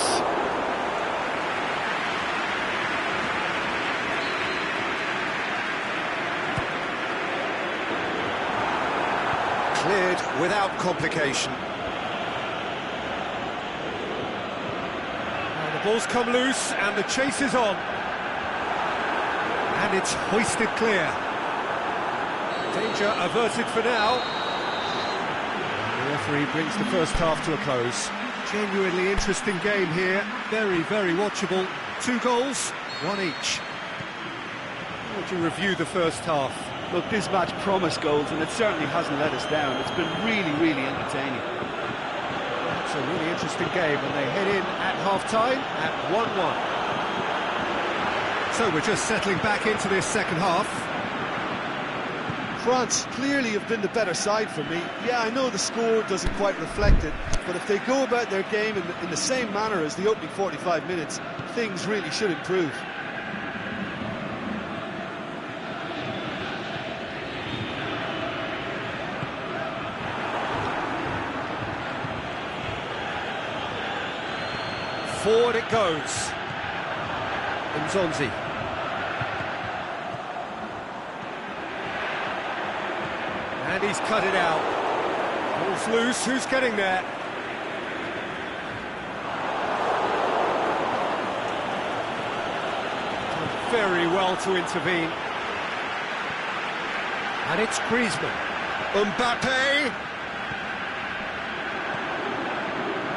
[SPEAKER 1] Cleared without complication.
[SPEAKER 3] Now the ball's come loose and the chase is on.
[SPEAKER 1] And it's hoisted clear.
[SPEAKER 3] Danger averted for now.
[SPEAKER 1] The referee brings the first half to a close. Genuinely interesting game here. Very, very watchable. 2 goals, 1 each.
[SPEAKER 3] How would you review the first half?
[SPEAKER 2] Look, this match promised goals, and it certainly hasn't let us down. It's been really, really entertaining.
[SPEAKER 1] It's a really interesting game, and they head in at half-time at 1-1. So we're just settling back into this second half.
[SPEAKER 2] France clearly have been the better side for me. Yeah, I know the score doesn't quite reflect it, but if they go about their game in the same manner as the opening 45 minutes, things really should improve.
[SPEAKER 3] Forward it goes.
[SPEAKER 1] Nzonzi.
[SPEAKER 3] And he's cut it out. Ball's loose, who's getting there? Done very well to intervene.
[SPEAKER 1] And it's Griezmann.
[SPEAKER 3] Mbappe!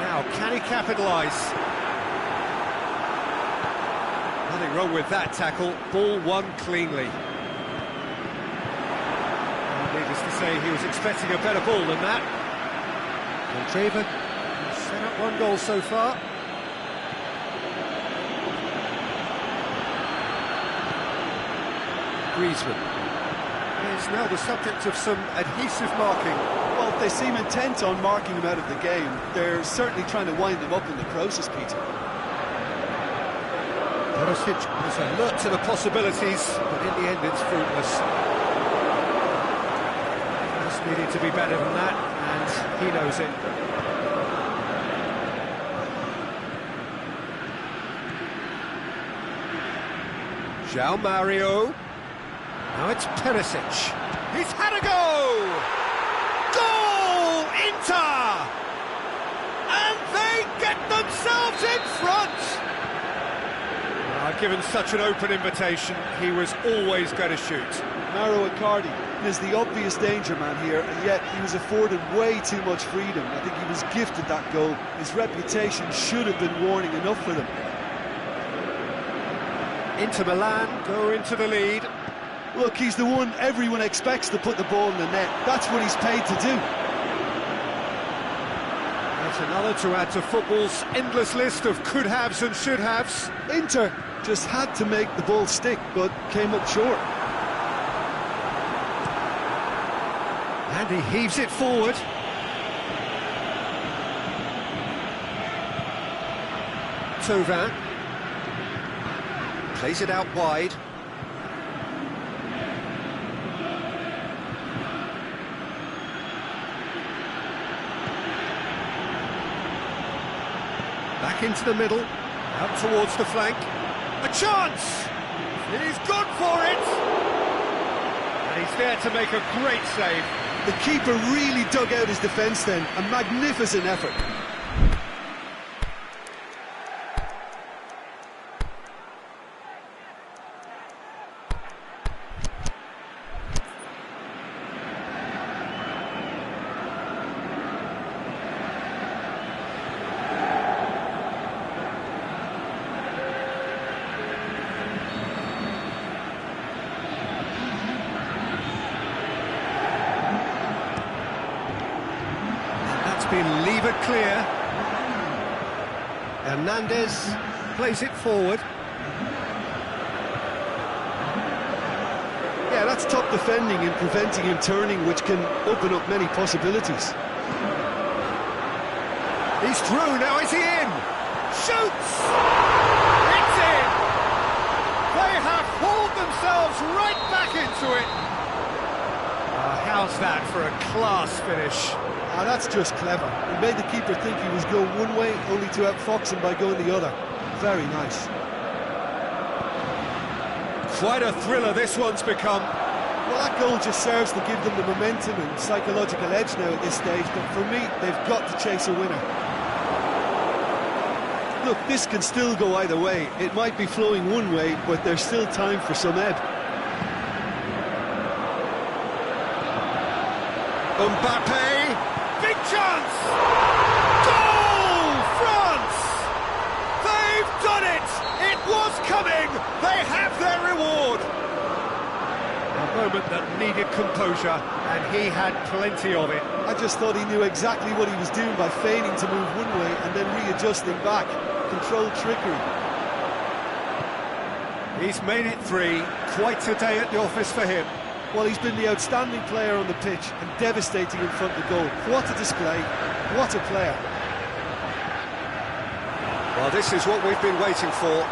[SPEAKER 3] Now, can he capitalise? Nothing wrong with that tackle. Ball won cleanly. Needless to say, he was expecting a better ball than that.
[SPEAKER 1] Montraven has set up 1 goal so far. Griezmann is now the subject of some adhesive marking.
[SPEAKER 2] Well, they seem intent on marking him out of the game. They're certainly trying to wind him up in the process, Peter.
[SPEAKER 1] Perisic is alert to the possibilities, but in the end it's fruitless. Just needed to be better than that, and he knows it. João Mario. Now it's Perisic.
[SPEAKER 3] He's had a go! Goal! Inter! And they get themselves in front! Given such an open invitation, he was always going to shoot.
[SPEAKER 2] Mauro Icardi is the obvious danger man here, and yet he was afforded way too much freedom. I think he was gifted that goal. His reputation should have been warning enough for them.
[SPEAKER 1] Inter Milan
[SPEAKER 3] go into the lead.
[SPEAKER 2] Look, he's the one everyone expects to put the ball in the net. That's what he's paid to do.
[SPEAKER 1] That's another to add to football's endless list of could-haves and should-haves.
[SPEAKER 2] Inter just had to make the ball stick, but came up short.
[SPEAKER 1] And he heaves it forward. Tovan plays it out wide. Back into the middle, out towards the flank. A chance! He's gone for it! And he's there to make a great save.
[SPEAKER 2] The keeper really dug out his defence then. A magnificent effort.
[SPEAKER 1] Been levered clear. Hernandez plays it forward.
[SPEAKER 2] Yeah, that's top defending and preventing him turning, which can open up many possibilities.
[SPEAKER 1] He's through, now is he in? Shoots! It's in! They have hauled themselves right back into it. How's that for a class finish?
[SPEAKER 2] Ah, that's just clever. He made the keeper think he was going one way, only to outfox him by going the other. Very nice.
[SPEAKER 1] Quite a thriller this one's become.
[SPEAKER 2] Well, that goal just serves to give them the momentum and psychological edge now at this stage, but for me, they've got to chase a winner. Look, this can still go either way. It might be flowing one way, but there's still time for some ebb.
[SPEAKER 1] Mbappe, big chance! Goal! France! They've done it! It was coming! They have their reward! A moment that needed composure, and he had plenty of it.
[SPEAKER 2] I just thought he knew exactly what he was doing by feigning to move one way and then readjusting back. Controlled trickery.
[SPEAKER 1] He's made it 3. Quite a day at the office for him.
[SPEAKER 2] Well, he's been the outstanding player on the pitch and devastating in front of goal. What a display, what a player.
[SPEAKER 1] Well, this is what we've been waiting for.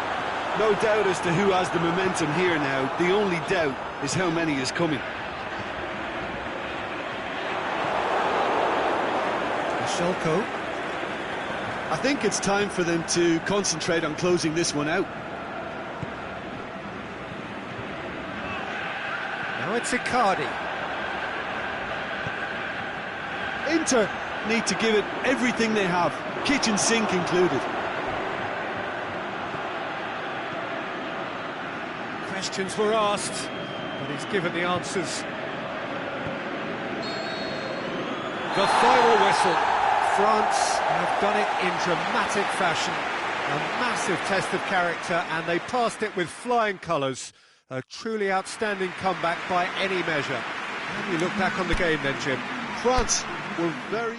[SPEAKER 2] No doubt as to who has the momentum here now. The only doubt is how many is coming.
[SPEAKER 1] Schalke.
[SPEAKER 2] I think it's time for them to concentrate on closing this one out.
[SPEAKER 1] Now it's Icardi.
[SPEAKER 2] Inter need to give it everything they have, kitchen sink included.
[SPEAKER 1] Questions were asked, but he's given the answers. The final whistle. France have done it in dramatic fashion. A massive test of character, and they passed it with flying colours. A truly outstanding comeback by any measure. How do you look back on the game then, Jim?
[SPEAKER 2] France were very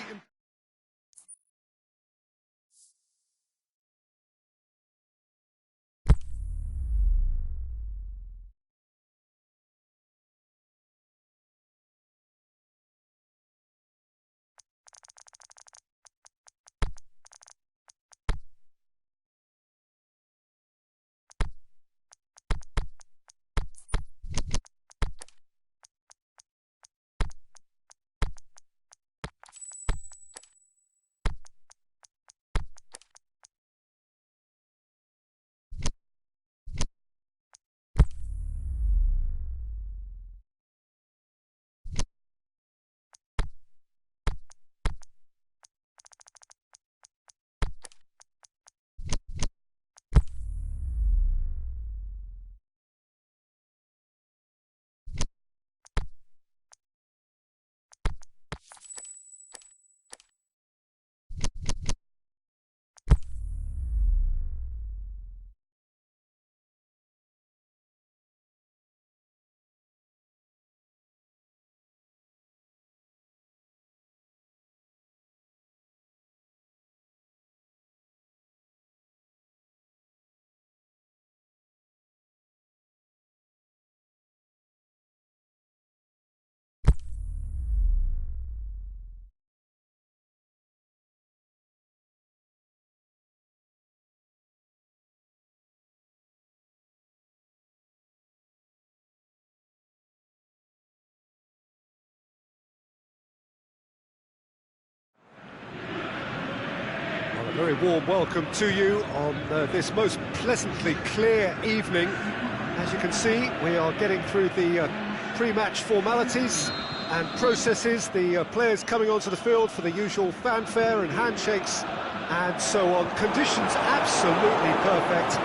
[SPEAKER 1] Very warm welcome to you on this most pleasantly clear evening. As you can see, we are getting through the pre-match formalities and processes, the players coming onto the field for the usual fanfare and handshakes and so on. Conditions absolutely perfect.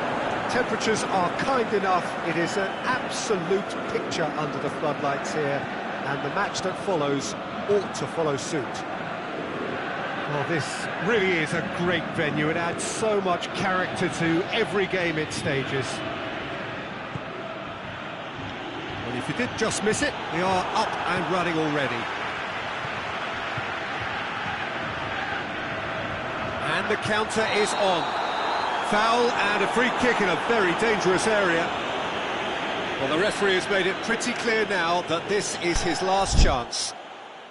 [SPEAKER 1] Temperatures are kind enough. It is an absolute picture under the floodlights here, and the match that follows ought to follow suit. Well, this really is a great venue. It adds so much character to every game it stages. Well, if you did just miss it, we are up and running already. And the counter is on. Foul and a free kick in a very dangerous area. Well, the referee has made it pretty clear now that this is his last chance.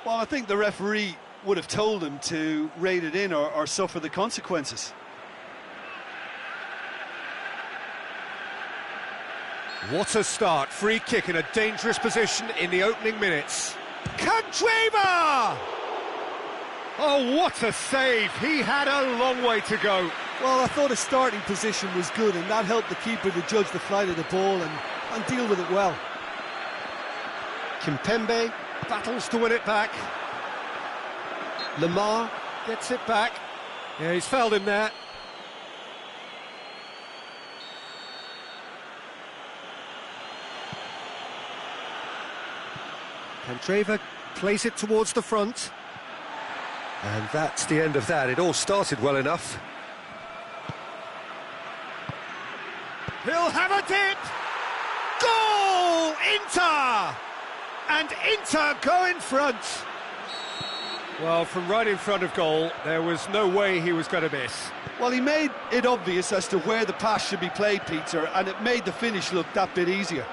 [SPEAKER 2] Well, I think the referee would have told him to rate it in or suffer the consequences.
[SPEAKER 1] What a start. Free kick in a dangerous position in the opening minutes. Candreva! Oh, what a save. He had a long way to go.
[SPEAKER 2] Well, I thought his starting position was good, and that helped the keeper to judge the flight of the ball and deal with it well.
[SPEAKER 1] Kimpembe battles to win it back. Lamar gets it back. Yeah, he's fouled him there. Candreva plays it towards the front. And that's the end of that. It all started well enough. He'll have a dip! Goal! Inter! And Inter go in front. Well, from right in front of goal, there was no way he was going to miss.
[SPEAKER 2] Well, he made it obvious as to where the pass should be played, Peter, and it made the finish look that bit easier.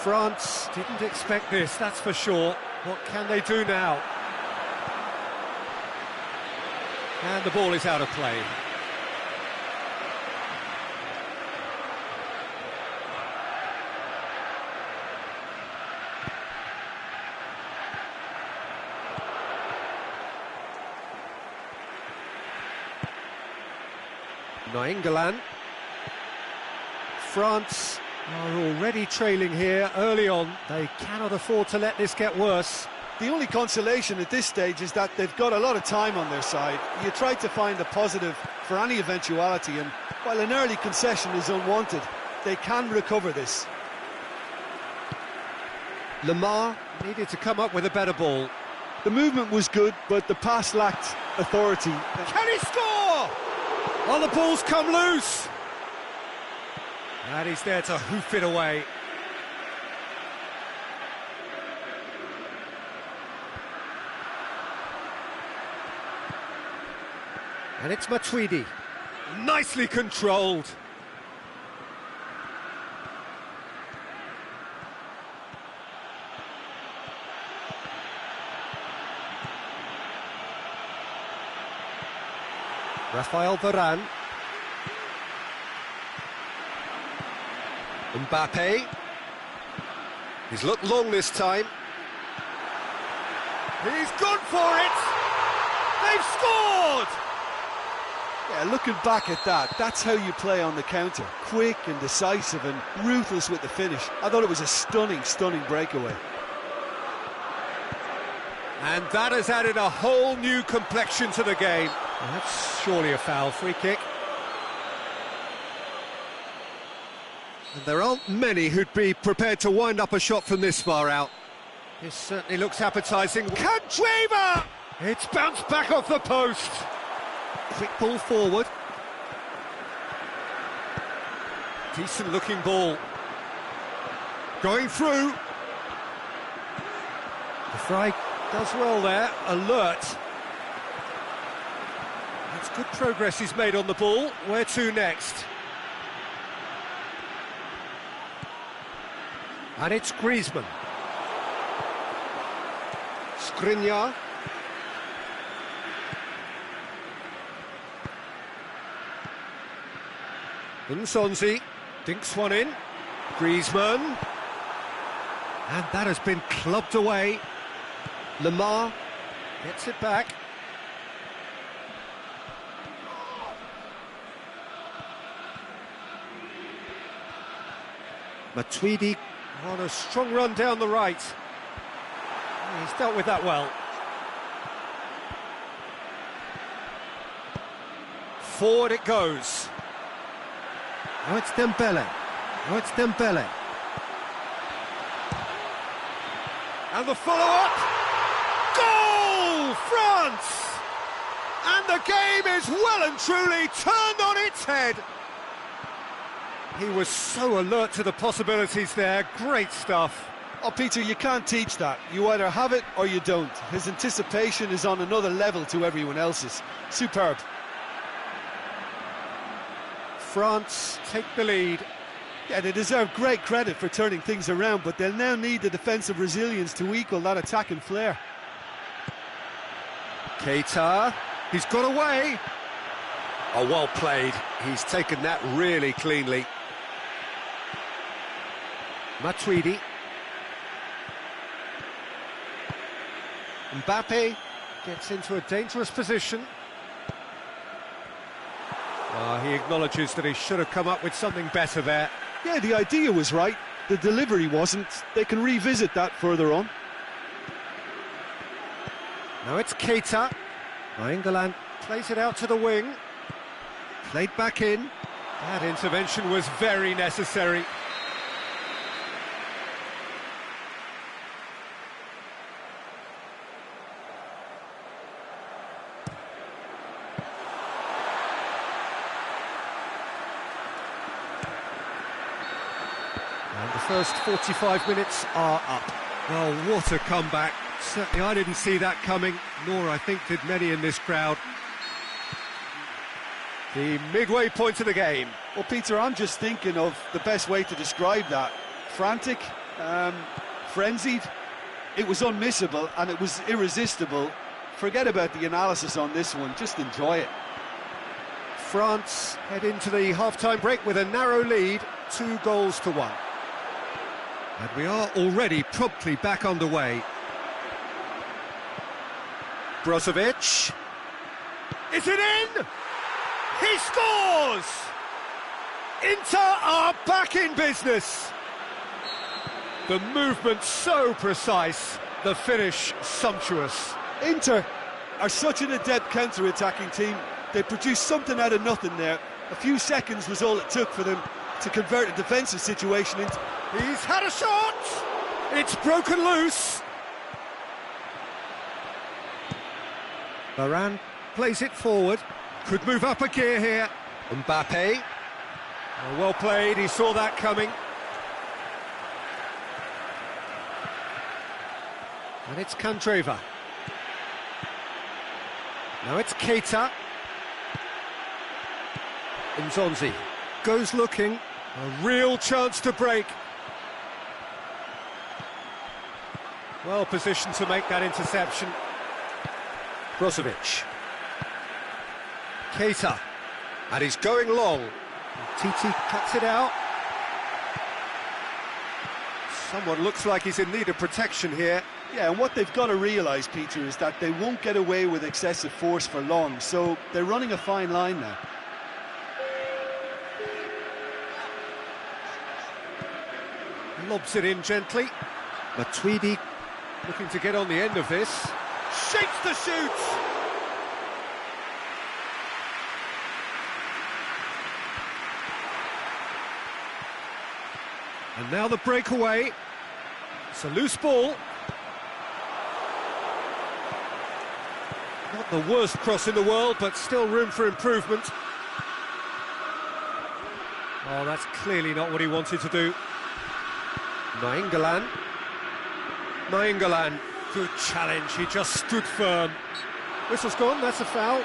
[SPEAKER 1] France didn't expect this, that's for sure. What can they do now? And the ball is out of play. Nainggolan. France are already trailing here early on. They cannot afford to let this get worse.
[SPEAKER 2] The only consolation at this stage is that they've got a lot of time on their side. You try to find a positive for any eventuality, and while an early concession is unwanted, they can recover this.
[SPEAKER 1] Lamar needed to come up with a better ball.
[SPEAKER 2] The movement was good, but the pass lacked authority.
[SPEAKER 1] Can he score? Oh, the ball's come loose. And he's there to hoof it away. And it's Matuidi. Nicely controlled. Rafael Varane. Mbappe. He's looked long this time. He's gone for it! They've scored!
[SPEAKER 2] Yeah, looking back at that, that's how you play on the counter. Quick and decisive and ruthless with the finish. I thought it was a stunning, stunning breakaway.
[SPEAKER 1] And that has added a whole new complexion to the game. Well, that's surely a foul. Free kick. And there aren't many who'd be prepared to wind up a shot from this far out. This certainly looks appetising. Candreva! It's bounced back off the post. Quick ball forward. Decent looking ball. Going through. The Fry does well there. Alert. That's good progress he's made on the ball. Where to next? And it's Griezmann. Skriniar. Nsonzi dinks one in. Griezmann. And that has been clubbed away. Lamar gets it back. Matuidi
[SPEAKER 3] On a strong run down the right. He's dealt with that well. Forward it goes.
[SPEAKER 1] Now it's Dembele. Now it's Dembele.
[SPEAKER 3] And the follow-up. Goal! France! And the game is well and truly turned on its head. He was so alert to the possibilities there. Great stuff.
[SPEAKER 2] Oh, Peter, you can't teach that. You either have it or you don't. His anticipation is on another level to everyone else's. Superb.
[SPEAKER 3] France take the lead.
[SPEAKER 2] Yeah, they deserve great credit for turning things around, but they'll now need the defensive resilience to equal that attacking flair.
[SPEAKER 3] Keita, he's got away. Oh, well played. He's taken that really cleanly.
[SPEAKER 1] Matuidi. Mbappe gets into a dangerous position.
[SPEAKER 3] He acknowledges that he should have come up with something better there.
[SPEAKER 2] Yeah, the idea was right. The delivery wasn't. They can revisit that further on.
[SPEAKER 1] Now it's Keita. Nainggolan plays it out to the wing. Played back in.
[SPEAKER 3] That intervention was very necessary.
[SPEAKER 1] And the first 45 minutes are up.
[SPEAKER 3] Well, what a comeback. Certainly I didn't see that coming, nor I think did many in this crowd. The midway point of the game.
[SPEAKER 2] Well, Peter, I'm just thinking of the best way to describe that. Frantic, frenzied. It was unmissable and it was irresistible. Forget about the analysis on this one, just enjoy it.
[SPEAKER 3] France head into the half-time break with a narrow lead, 2-1. And we are already promptly back underway. Brozovic. Is it in? He scores! Inter are back in business. The movement so precise, the finish sumptuous.
[SPEAKER 2] Inter are such an adept counter-attacking team. They produced something out of nothing there. A few seconds was all it took for them to convert a defensive situation into...
[SPEAKER 3] He's had a shot! It's broken loose.
[SPEAKER 1] Varane plays it forward.
[SPEAKER 3] Could move up a gear here.
[SPEAKER 1] Mbappe.
[SPEAKER 3] Oh, well played, he saw that coming.
[SPEAKER 1] And it's Candreva. Now it's Keita. Nzonzi goes looking.
[SPEAKER 3] A real chance to break. Well positioned to make that interception.
[SPEAKER 1] Brozovic.
[SPEAKER 3] Keita. And he's going long.
[SPEAKER 1] Titi cuts it out.
[SPEAKER 3] Someone looks like he's in need of protection here.
[SPEAKER 2] Yeah, and what they've got to realise, Peter, is that they won't get away with excessive force for long, so they're running a fine line now.
[SPEAKER 3] Lobs it in gently.
[SPEAKER 1] Matuidi
[SPEAKER 3] Looking to get on the end of this. Shapes the shoot! And now the breakaway. It's a loose ball. Not the worst cross in the world, but still room for improvement. Oh, that's clearly not what he wanted to do.
[SPEAKER 1] Nainggolan.
[SPEAKER 3] Nainggolan, good challenge, he just stood firm. Whistle's gone, that's a foul.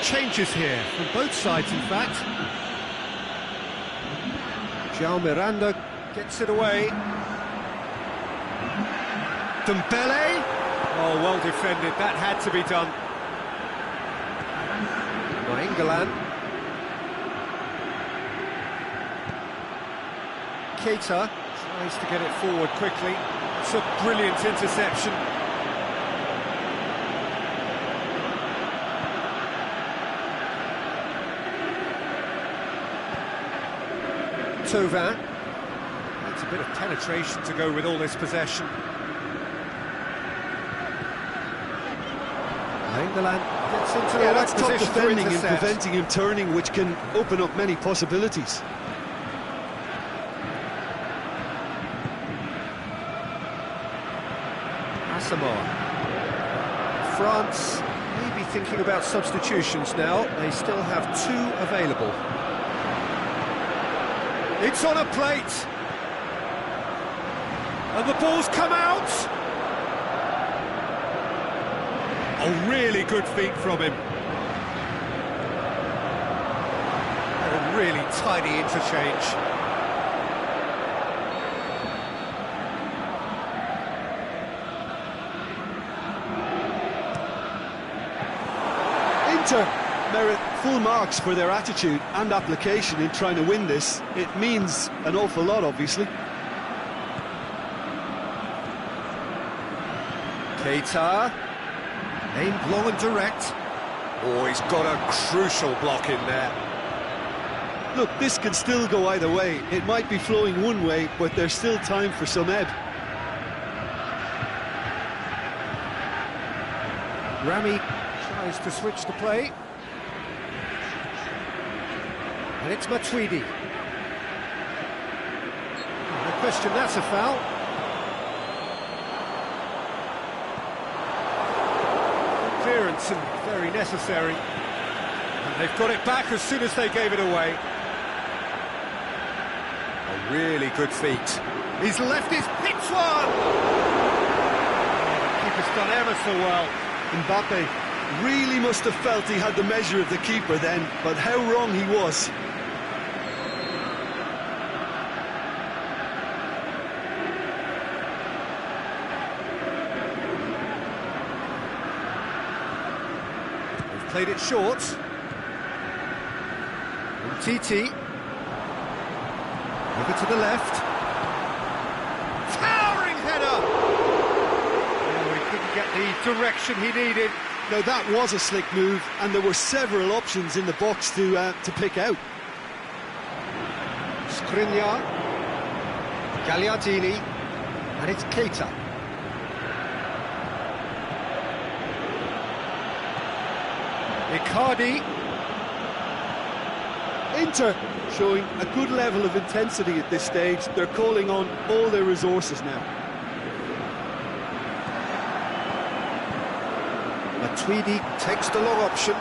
[SPEAKER 1] changes here, from both sides in fact. João Miranda gets it away. Dembele. Oh, well defended, that had to be done. England. Keita tries to get it forward quickly. It's a brilliant interception. Tovin. That's a bit of penetration to go with all this possession. England gets into the
[SPEAKER 2] that's top
[SPEAKER 1] position
[SPEAKER 2] defending
[SPEAKER 1] to
[SPEAKER 2] and
[SPEAKER 1] intercept.
[SPEAKER 2] preventing him turning, which can open up many possibilities.
[SPEAKER 1] Asamoah. France may be thinking about substitutions now. They still have 2 available. It's on a plate. And the ball's come out. A really good feat from him. A really tidy interchange.
[SPEAKER 2] Inter merit full marks for their attitude and application in trying to win this. It means an awful lot, obviously.
[SPEAKER 1] Keita. Aimed long and direct. Oh, he's got a crucial block in there.
[SPEAKER 2] Look, this can still go either way. It might be flowing one way, but there's still time for some ebb.
[SPEAKER 1] Rami tries to switch the play. And it's Matuidi. No question, that's a foul. Clearance and very necessary. And they've got it back as soon as they gave it away. A really good feat. He's left his hits one! Oh, the keeper's done ever so well.
[SPEAKER 2] Mbappe really must have felt he had the measure of the keeper then, but how wrong he was.
[SPEAKER 1] They've played it short. Titi. Over to the left. Towering header! Oh, he couldn't get the direction he needed.
[SPEAKER 2] Now that was a slick move, and there were several options in the box to pick out.
[SPEAKER 1] Skriniar. Gagliardini. And it's Keita. Icardi.
[SPEAKER 2] Inter showing a good level of intensity at this stage. They're calling on all their resources now.
[SPEAKER 1] Matuidi takes the long option.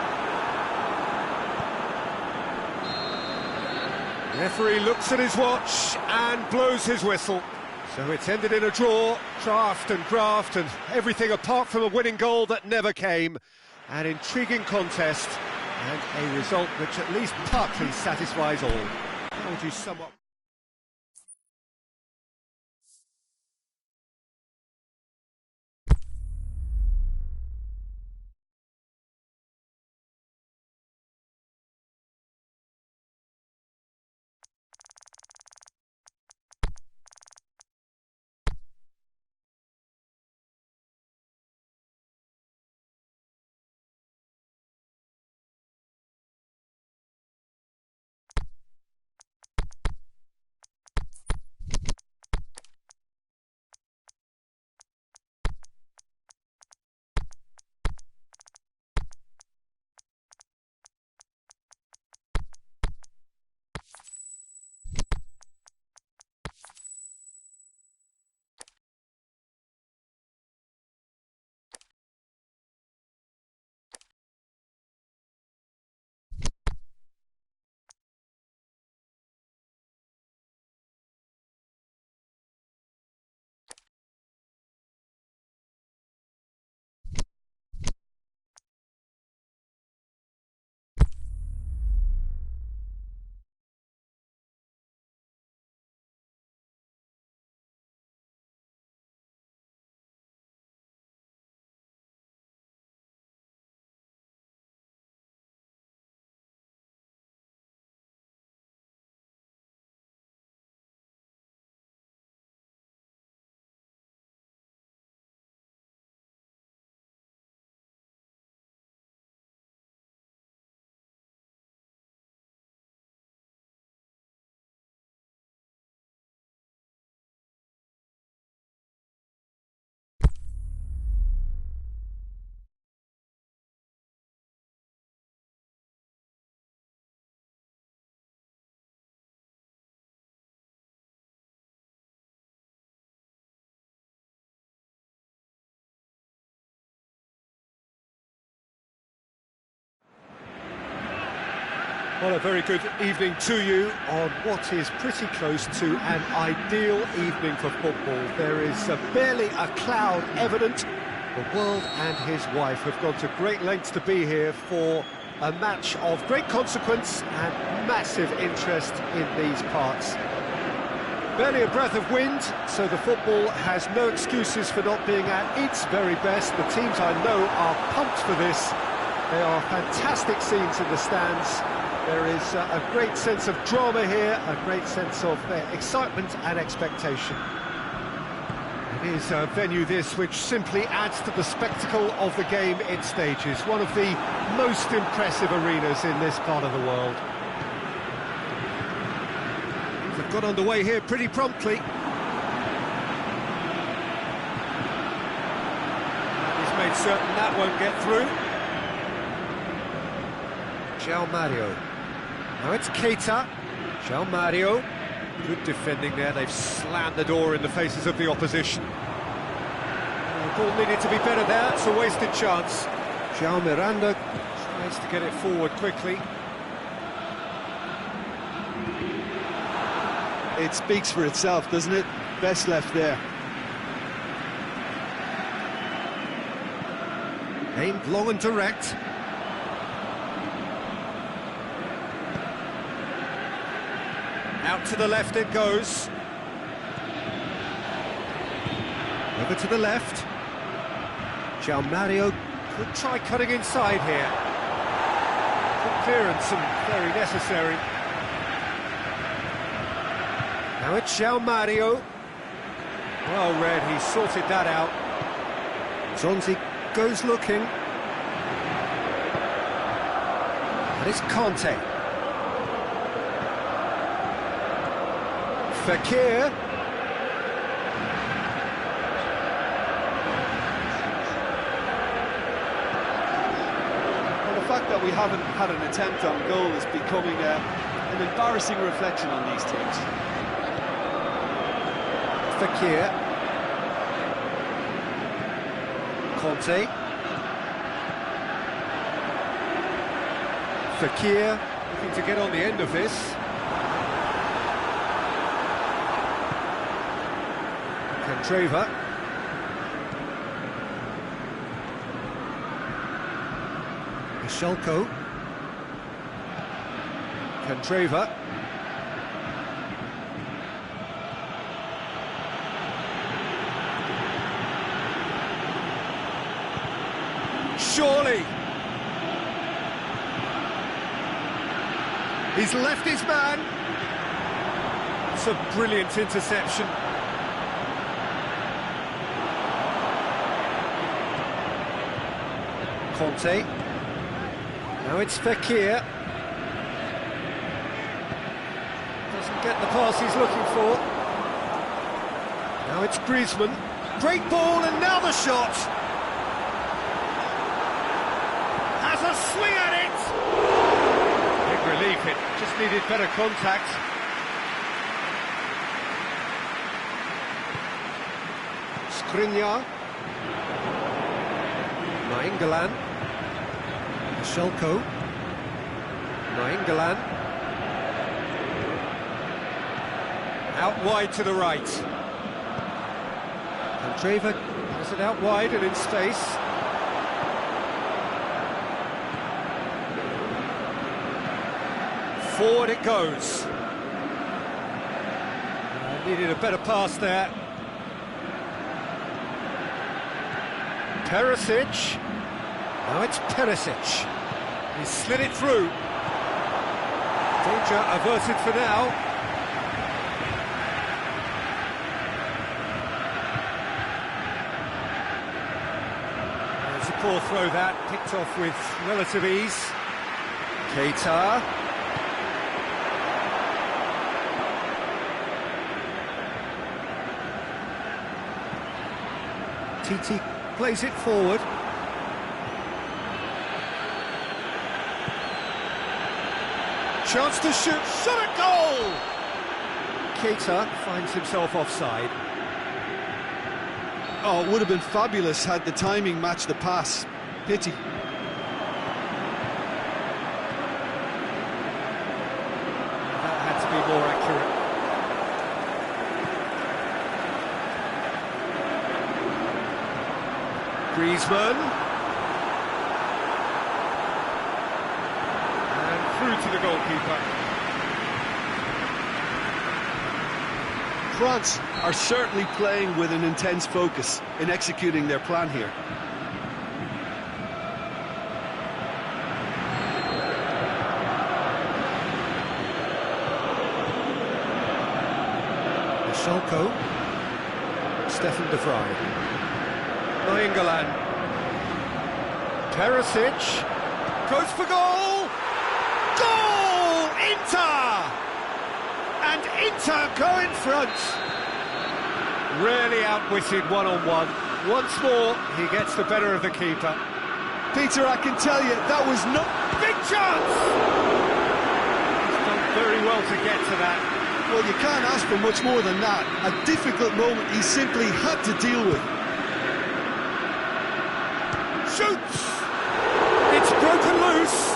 [SPEAKER 1] Referee looks at his watch and blows his whistle. So it's ended in a draw, draft and graft and everything apart from a winning goal that never came. An intriguing contest and a result which at least partly satisfies all. How would you sum up? Well, a very good evening to you on what is pretty close to an ideal evening for football. There is barely a cloud evident. The world and his wife have gone to great lengths to be here for a match of great consequence and massive interest in these parts. Barely a breath of wind, so the football has no excuses for not being at its very best. The teams I know are pumped for this. There are fantastic scenes in the stands. There is a great sense of drama here, a great sense of excitement and expectation. It is a venue this which simply adds to the spectacle of the game it stages. One of the most impressive arenas in this part of the world. They've got underway here pretty promptly. He's made certain that won't get through. João Mario. Now it's Keita. João Mario. Good defending there. They've slammed the door in the faces of the opposition. The ball needed to be better there. It's a wasted chance. João Miranda tries to get it forward quickly.
[SPEAKER 2] It speaks for itself, doesn't it? Best left there.
[SPEAKER 1] Aimed long and direct. Out to the left it goes. Over to the left. João Mario could try cutting inside here. Good clearance and very necessary. Now it's João Mario. Well read, he sorted that out. Zonzi goes looking. And it's Conte. Fekir.
[SPEAKER 2] Well, the fact that we haven't had an attempt on goal is becoming an embarrassing reflection on these teams.
[SPEAKER 1] Fekir. Conte. Fekir looking to get on the end of this. Candreva. Michelko. Candreva. Surely. He's left his man. It's a brilliant interception. Conte. Now it's Fekir. Doesn't get the pass he's looking for. Now it's Griezmann. Great ball and now the shot. Has a swing at it. Big relief, it just needed better contact. Skriniar. Nainggolan. Michelko. Nainggolan. Out wide to the right. Candreva has it out wide and in space. Forward it goes. Needed a better pass there. Perisic. Now it's Perisic. He slid it through. Danger averted for now. There's a poor throw that, picked off with relative ease. Keita. TT plays it forward. Chance to shoot, shot at goal! Keita finds himself offside.
[SPEAKER 2] Oh, it would have been fabulous had the timing matched the pass. Pity.
[SPEAKER 3] Griezmann. And through to the goalkeeper.
[SPEAKER 2] France are certainly playing with an intense focus in executing their plan here.
[SPEAKER 1] Schalko, Stefan de Vrij,
[SPEAKER 3] Nainggolan, Perisic, goes for goal! Goal! Inter! And Inter go in front. Really outwitted one-on-one. Once more, he gets the better of the keeper.
[SPEAKER 2] Peter, I can tell you, that was no...
[SPEAKER 3] Big chance! He's done very well to get to that.
[SPEAKER 2] Well, you can't ask for much more than that. A difficult moment he simply had to deal with.
[SPEAKER 3] Shoots! It's broken loose.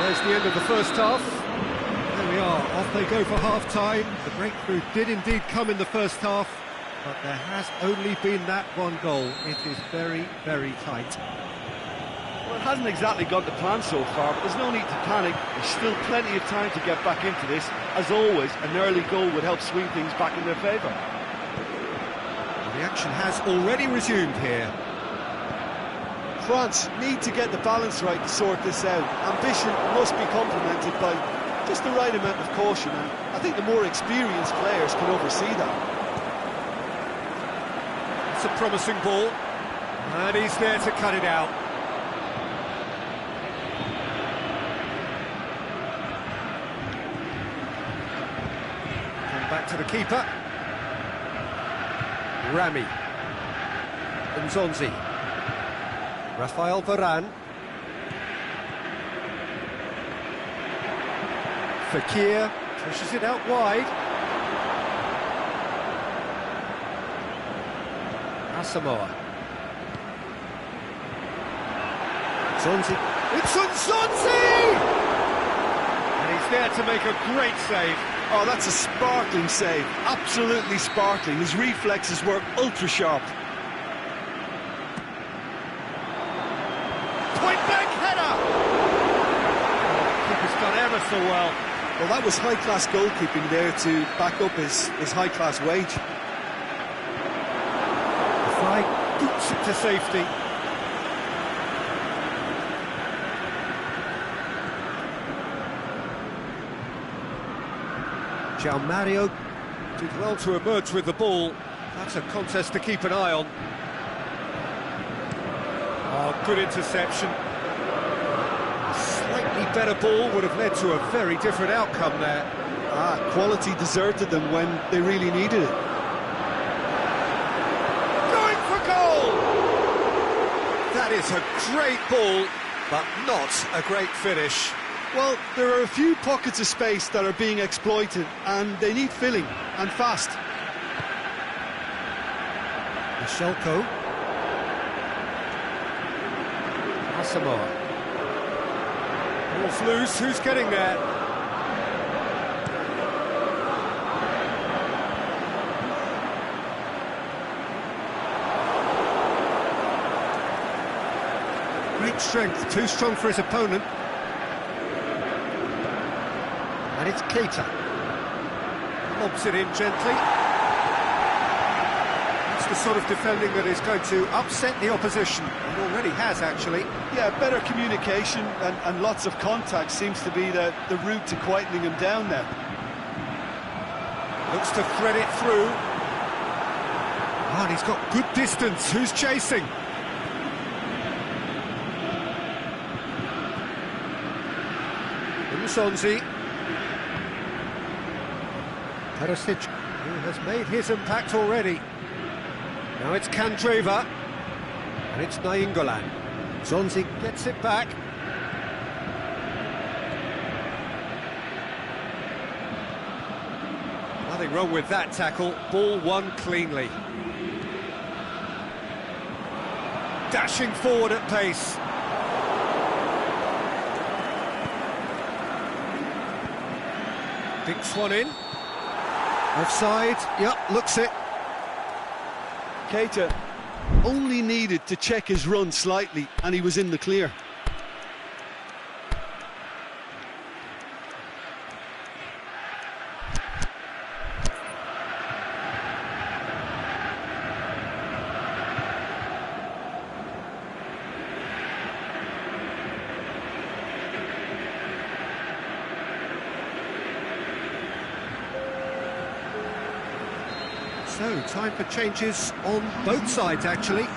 [SPEAKER 1] There's the end of the first half. There we are, off they go for half-time. The breakthrough did indeed come in the first half, but there has only been that one goal. It is very, very tight.
[SPEAKER 2] Well, it hasn't exactly gone to plan so far, but there's no need to panic. There's still plenty of time to get back into this. As always, an early goal would help swing things back in their favour.
[SPEAKER 1] The action has already resumed here.
[SPEAKER 2] France need to get the balance right to sort this out. Ambition must be complemented by just the right amount of caution, and I think the more experienced players can oversee that.
[SPEAKER 3] It's a promising ball, and he's there to cut it out. Back to the keeper. Rami. Nzonzi. Rafael Varane. Fekir pushes it out wide. Asamoah. Nzonzi. It's Nzonzi! And he's there to make a great save.
[SPEAKER 2] Oh, that's a sparkling save. Absolutely sparkling. His reflexes were ultra-sharp.
[SPEAKER 3] Point-blank header! Keeper's done ever so well.
[SPEAKER 2] Well, that was high-class goalkeeping there to back up his high-class wage.
[SPEAKER 3] The flag boots it to safety. João Mario did well to emerge with the ball. That's a contest to keep an eye on. Oh, good interception. A slightly better ball would have led to a very different outcome there.
[SPEAKER 2] Quality deserted them when they really needed it.
[SPEAKER 3] Going for goal! That is a great ball, but not a great finish.
[SPEAKER 2] Well, there are a few pockets of space that are being exploited, and they need filling, and fast.
[SPEAKER 1] Schalko. Asamoah.
[SPEAKER 3] Ball's loose, who's getting there?
[SPEAKER 1] Great strength, too strong for his opponent. And it's Keita.
[SPEAKER 3] Lobs it in gently.
[SPEAKER 1] That's the sort of defending that is going to upset the opposition. It already has, actually.
[SPEAKER 2] Yeah, better communication and lots of contact seems to be the route to quietening him down now.
[SPEAKER 3] Looks to thread it through.
[SPEAKER 1] Oh, and he's got good distance. Who's chasing?
[SPEAKER 3] Nzonzi.
[SPEAKER 1] Perisic, who has made his impact already. Now it's Candreva, and it's Nainggolan. Nzonzi gets it back.
[SPEAKER 3] Nothing wrong with that tackle. Ball won cleanly. Dashing forward at pace. Dinks one in.
[SPEAKER 1] Offside, yep, looks it.
[SPEAKER 2] Keita only needed to check his run slightly and he was in the clear.
[SPEAKER 1] So, time for changes on both sides, actually.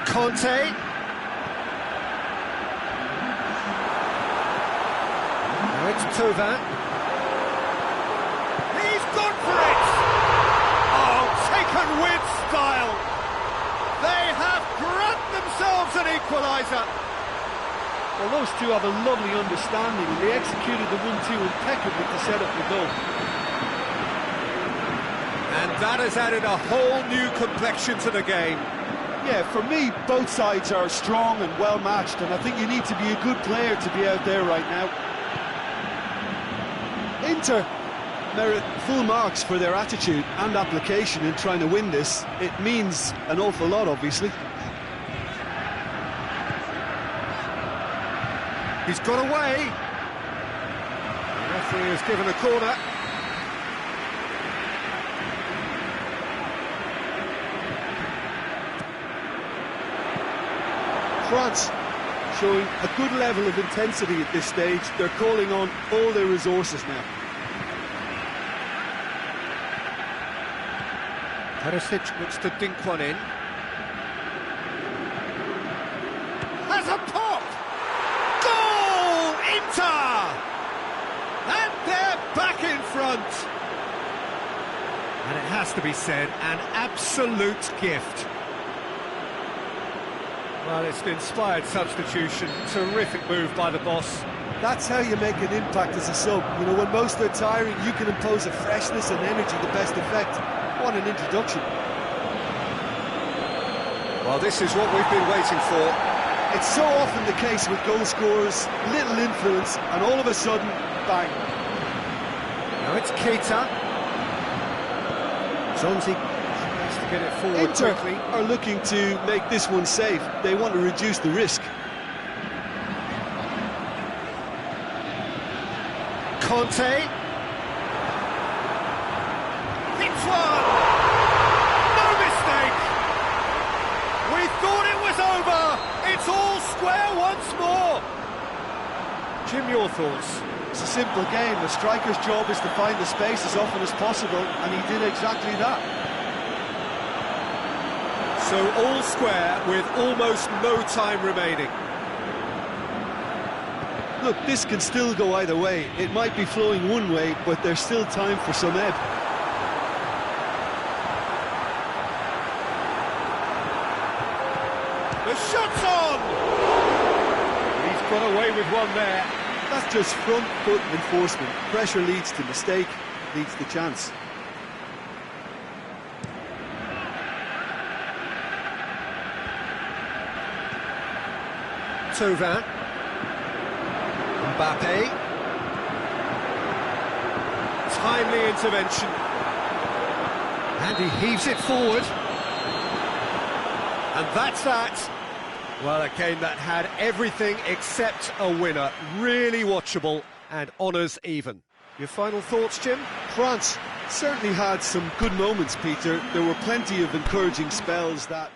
[SPEAKER 1] Conte. Now it's Tovan. He's gone for it! Oh, taken with style! They have grabbed themselves an equaliser!
[SPEAKER 2] Well, those two have a lovely understanding and they executed the 1-2 impeccably to set up the goal.
[SPEAKER 3] And that has added a whole new complexion to the game.
[SPEAKER 2] Yeah, for me, both sides are strong and well matched, and I think you need to be a good player to be out there right now. Inter merit full marks for their attitude and application in trying to win this. It means an awful lot, obviously.
[SPEAKER 1] He's got away. The referee has given a corner.
[SPEAKER 2] France showing a good level of intensity at this stage. They're calling on all their resources now.
[SPEAKER 1] Perisic looks to dink one in. Has a pop! Goal! Inter! And they're back in front. And it has to be said, an absolute gift. Well, it's an inspired substitution. Terrific move by the boss.
[SPEAKER 2] That's how you make an impact as a sub. You know, when most are tiring, you can impose a freshness and energy to best effect. What an introduction.
[SPEAKER 1] Well, this is what we've been waiting for.
[SPEAKER 2] It's so often the case with goal scorers, little influence, and all of a sudden, bang.
[SPEAKER 1] Now it's Keita. Zonzi tries to get it forward
[SPEAKER 2] Inter
[SPEAKER 1] quickly.
[SPEAKER 2] are looking to make this one safe. They want to reduce the risk.
[SPEAKER 1] Conte. Hits one! No mistake! We thought it was over! It's all square once more! Jim, your thoughts?
[SPEAKER 2] It's a simple game. The striker's job is to find the space as often as possible, and he did exactly that.
[SPEAKER 1] So all square with almost no time remaining.
[SPEAKER 2] Look, this can still go either way. It might be flowing one way, but there's still time for some ebb.
[SPEAKER 1] The shot's on! He's got away with one there.
[SPEAKER 2] That's just front foot enforcement. Pressure leads to mistake, leads to chance.
[SPEAKER 1] Tovan. Mbappe. Timely intervention. And he heaves it forward. And that's that. Well, a game that had everything except a winner. Really watchable and honours even. Your final thoughts, Jim?
[SPEAKER 2] France certainly had some good moments, Peter. There were plenty of encouraging spells that...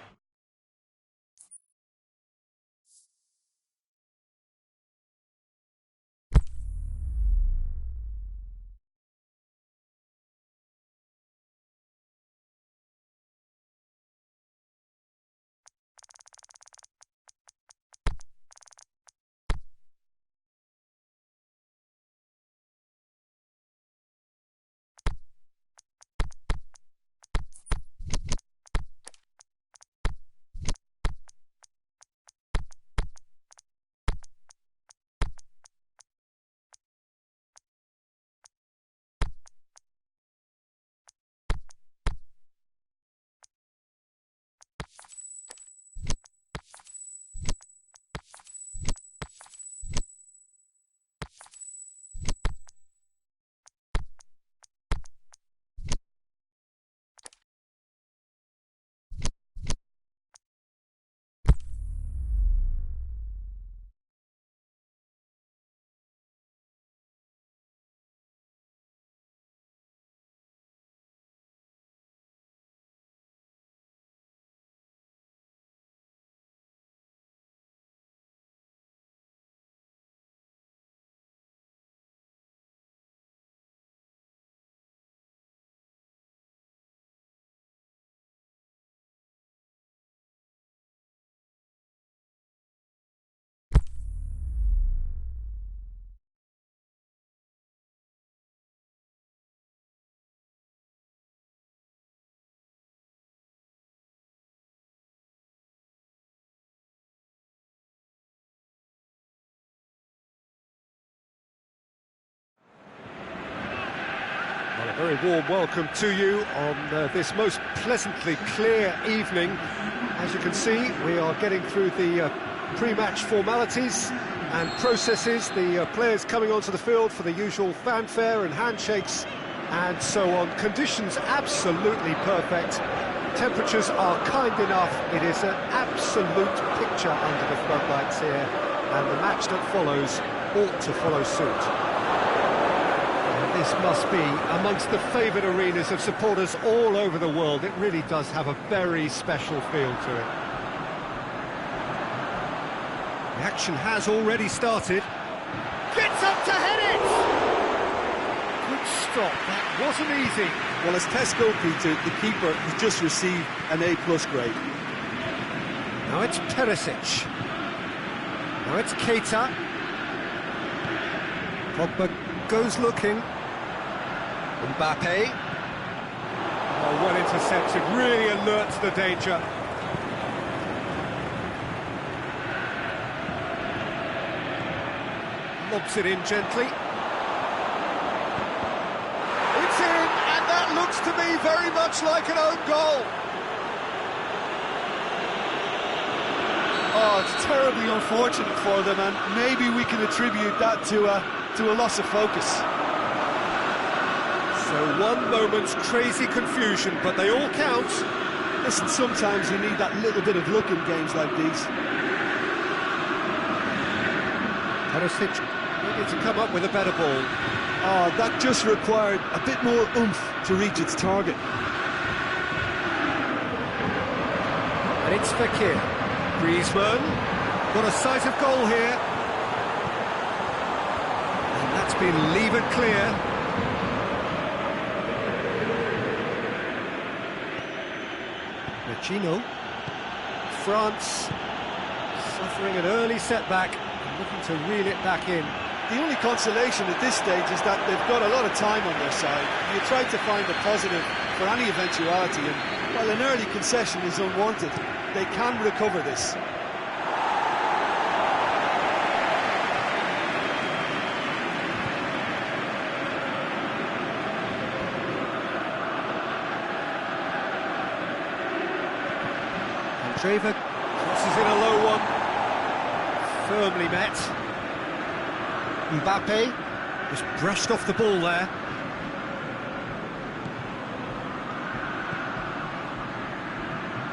[SPEAKER 1] A very warm welcome to you on this most pleasantly clear evening. As you can see, we are getting through the pre-match formalities and processes, the players coming onto the field for the usual fanfare and handshakes and so on. Conditions absolutely perfect. Temperatures are kind enough. It is an absolute picture under the floodlights here, and the match that follows ought to follow suit. This must be amongst the favoured arenas of supporters all over the world. It really does have a very special feel to it. The action has already started. Gets up to head it! Good stop, that wasn't easy.
[SPEAKER 2] Well, as test goalkeeper, the keeper has just received an A+ grade.
[SPEAKER 1] Now it's Perisic. Now it's Keita. Pogba goes looking. Mbappe. Oh, well intercepted, really alert to the danger. Lobs it in gently. It's in, and that looks to me very much like an own goal.
[SPEAKER 2] Oh, it's terribly unfortunate for them, and maybe we can attribute that to a loss of focus.
[SPEAKER 1] So one moment's crazy confusion, but they all count.
[SPEAKER 2] Listen, sometimes you need that little bit of luck in games like these.
[SPEAKER 1] Perisic needed to come up with a better ball.
[SPEAKER 2] Oh, that just required a bit more oomph to reach its target.
[SPEAKER 1] And it's Fekir. Griezmann got a sight of goal here. And that's been levered clear. Gino. France suffering an early setback, looking to reel it back in.
[SPEAKER 2] The only consolation at this stage is that they've got a lot of time on their side. You try to find a positive for any eventuality, and while an early concession is unwanted, they can recover this.
[SPEAKER 1] Trevor crosses in a low one, firmly met. Mbappe just brushed off the ball there.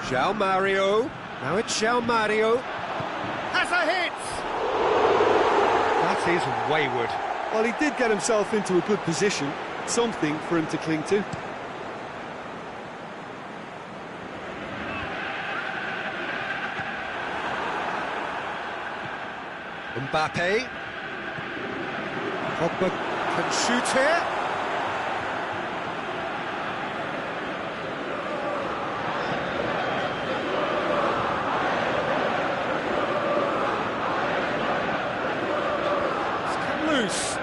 [SPEAKER 1] João Mario, now it's João Mario. Has a hit! That is wayward.
[SPEAKER 2] Well, he did get himself into a good position, something for him to cling to.
[SPEAKER 1] Mbappe. Pogba can shoot here. It's come loose.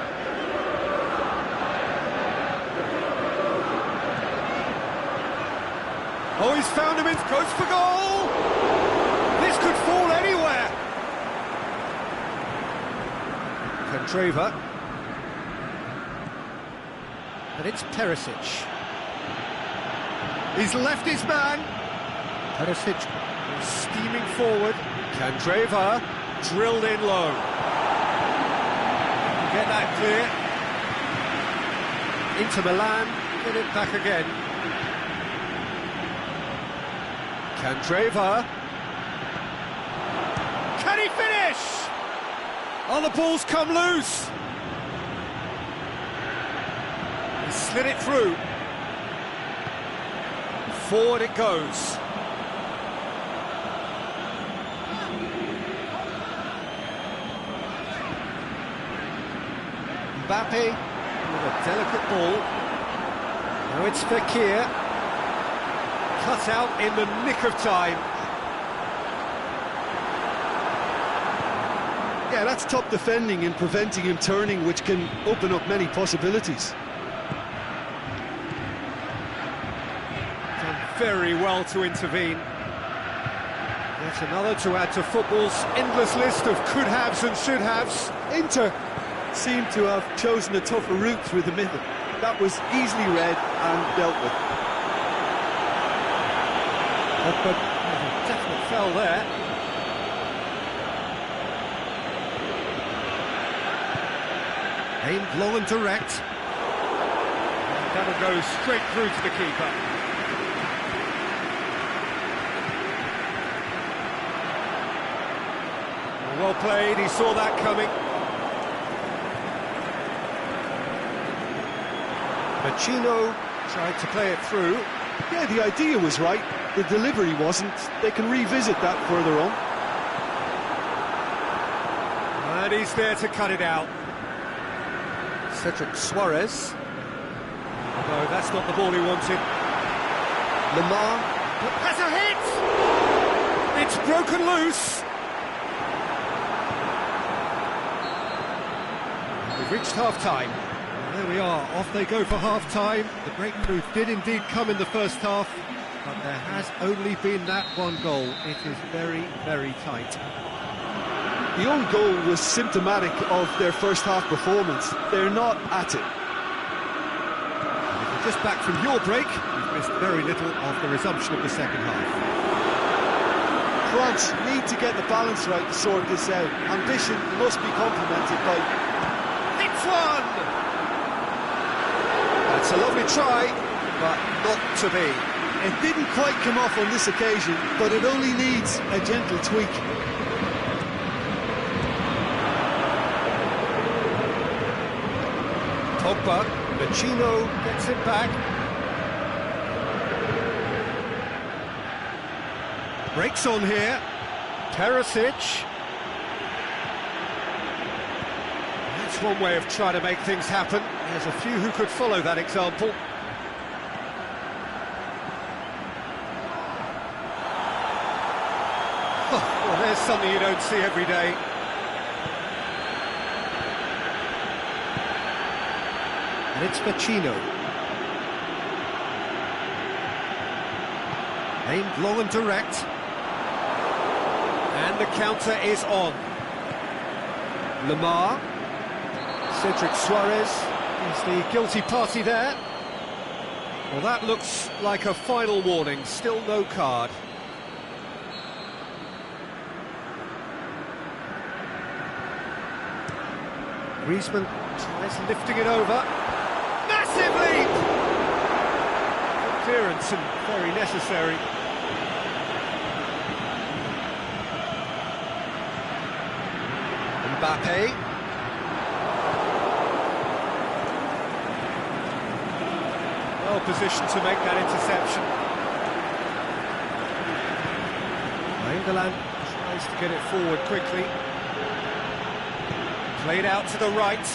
[SPEAKER 1] Oh, he's found him, it goes for goal! This could fall anywhere! Trevor, and it's Perisic. He's left his man. Perisic steaming forward. Candreva drilled in low. Get that clear. Into Milan, get it back again. Candreva. Can he finish? Oh, the ball's come loose. He slid it through. Forward it goes. Mbappe with a delicate ball. Now it's Fekir. Cut out in the nick of time.
[SPEAKER 2] Yeah, that's top defending and preventing him turning, which can open up many possibilities.
[SPEAKER 1] Done very well to intervene. Yet another to add to football's endless list of could-haves and should-haves.
[SPEAKER 2] Inter seem to have chosen a tougher route through the middle. That was easily read and dealt with.
[SPEAKER 3] But there's a definite foul there. Aimed low and direct. That'll go straight through to the keeper. Well played, he saw that coming. Pacino tried to play it through.
[SPEAKER 2] Yeah, the idea was right, the delivery wasn't. They can revisit that further on.
[SPEAKER 3] And he's there to cut it out. Cedric Suarez. No, that's not the ball he wanted. Lamar has a hit! It's broken loose! We've reached half-time. There we are, off they go for half-time. The breakthrough did indeed come in the first half, but there has only been that one goal. It is very, very tight.
[SPEAKER 2] The own goal was symptomatic of their first half performance. They're not at it.
[SPEAKER 3] And if you're just back from your break, you've missed very little of the resumption of the second half.
[SPEAKER 2] France need to get the balance right to sort this out. Ambition must be complemented by...
[SPEAKER 3] It's one! That's a lovely try, but not to be.
[SPEAKER 2] It didn't quite come off on this occasion, but it only needs a gentle tweak.
[SPEAKER 3] Pogba, Pacino gets it back. Breaks on here. Perisic. That's one way of trying to make things happen. There's a few who could follow that example. Oh, well, there's something you don't see every day. And it's Pacino. Aimed low and direct. And the counter is on. Lamar. Cedric Suarez is the guilty party there. Well, that looks like a final warning. Still no card. Griezmann tries lifting it over. Massive leap! Good clearance and very necessary. Mbappe. Well positioned to make that interception. England tries to get it forward quickly. Played out to the right.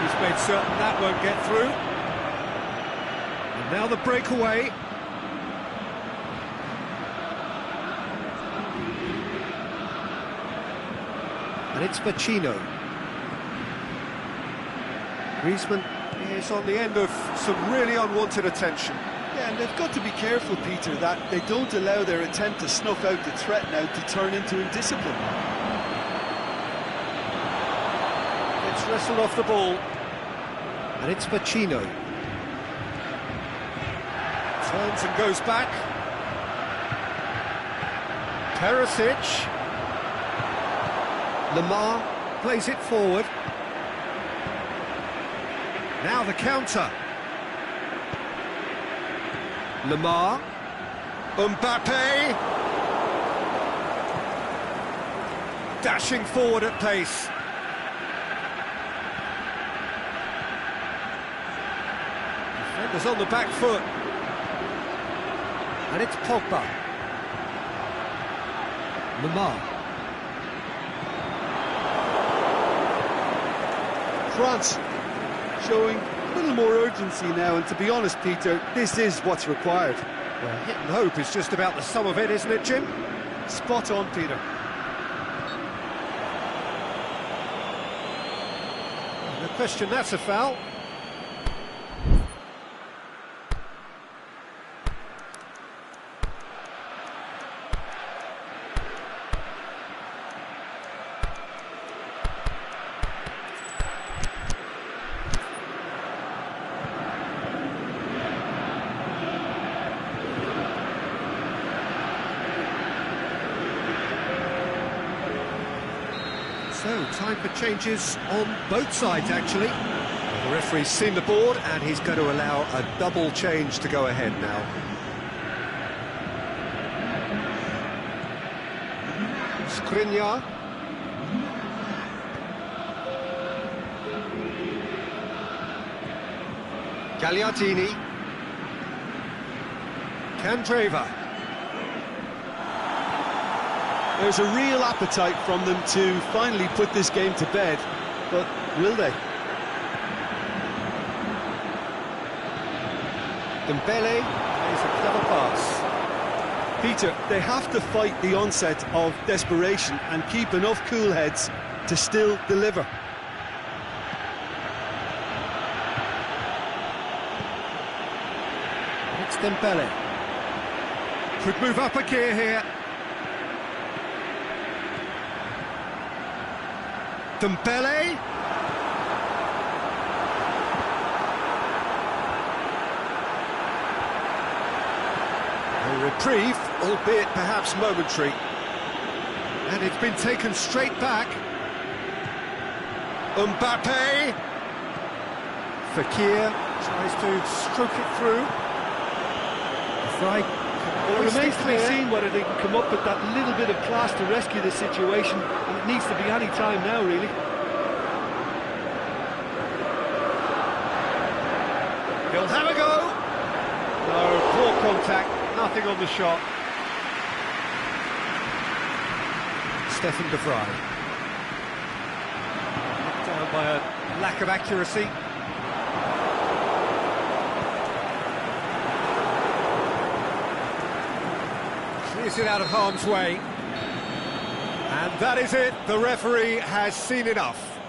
[SPEAKER 3] He's made certain that won't get through. And now the breakaway. And it's Pacino. Griezmann is on the end of some really unwanted attention.
[SPEAKER 2] Yeah, and they've got to be careful, Peter, that they don't allow their attempt to snuff out the threat now to turn into indiscipline.
[SPEAKER 3] It's wrestled off the ball. And it's Pacino. Turns and goes back. Perisic. Lamar plays it forward. Now the counter. Lamar. Mbappe. Dashing forward at pace. Defenders on the back foot. And it's Pogba. Lamar.
[SPEAKER 2] France showing a little more urgency now, and to be honest, Peter, this is what's required.
[SPEAKER 3] Well, hit and hope is just about the sum of it, isn't it, Jim?
[SPEAKER 2] Spot on, Peter.
[SPEAKER 3] No question, that's a foul. So, time for changes on both sides, actually. The referee's seen the board, and he's going to allow a double change to go ahead now. Skriniar. Gagliardini. Candreva.
[SPEAKER 2] There's a real appetite from them to finally put this game to bed, but will they?
[SPEAKER 3] Dembele plays a clever pass.
[SPEAKER 2] Peter, they have to fight the onset of desperation and keep enough cool heads to still deliver.
[SPEAKER 3] It's Dembele. Could move up a gear here. Dembele. A reprieve, albeit perhaps momentary. And it's been taken straight back. Mbappe. Fekir tries to stroke it through.
[SPEAKER 2] Well, it remains to be seen whether they can come up with that little bit of class to rescue the situation, and it needs to be any time now, really.
[SPEAKER 3] He'll have a go. No, poor contact, nothing on the shot. Stefan de Vrij. Knocked down by a lack of accuracy. Clears it out of harm's way. And that is it. The referee has seen enough.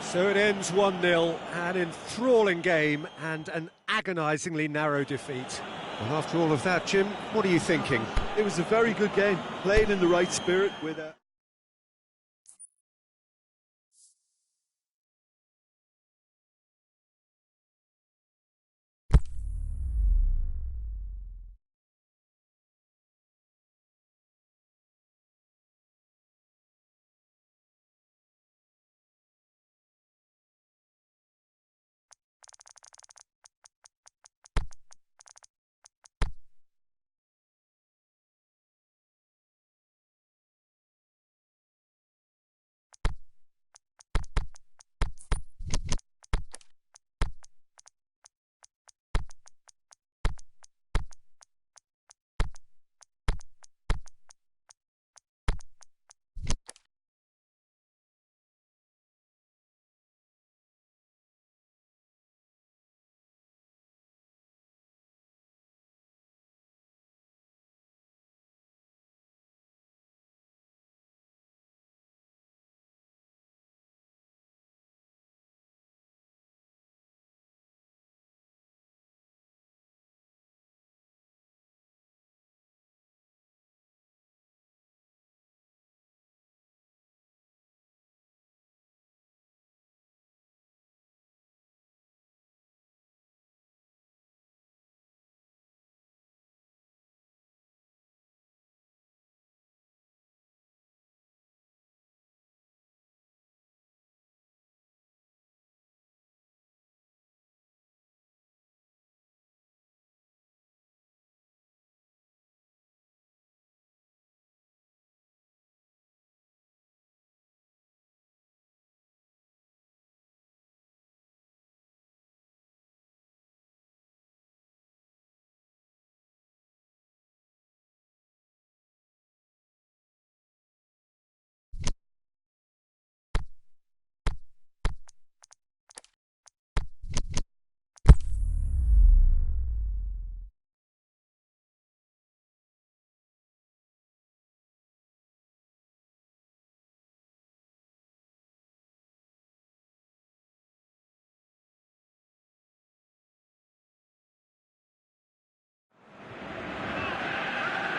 [SPEAKER 3] So it ends 1-0, an enthralling game and an agonisingly narrow defeat. Well, after all of that, Jim, what are you thinking?
[SPEAKER 2] It was a very good game, played in the right spirit with a...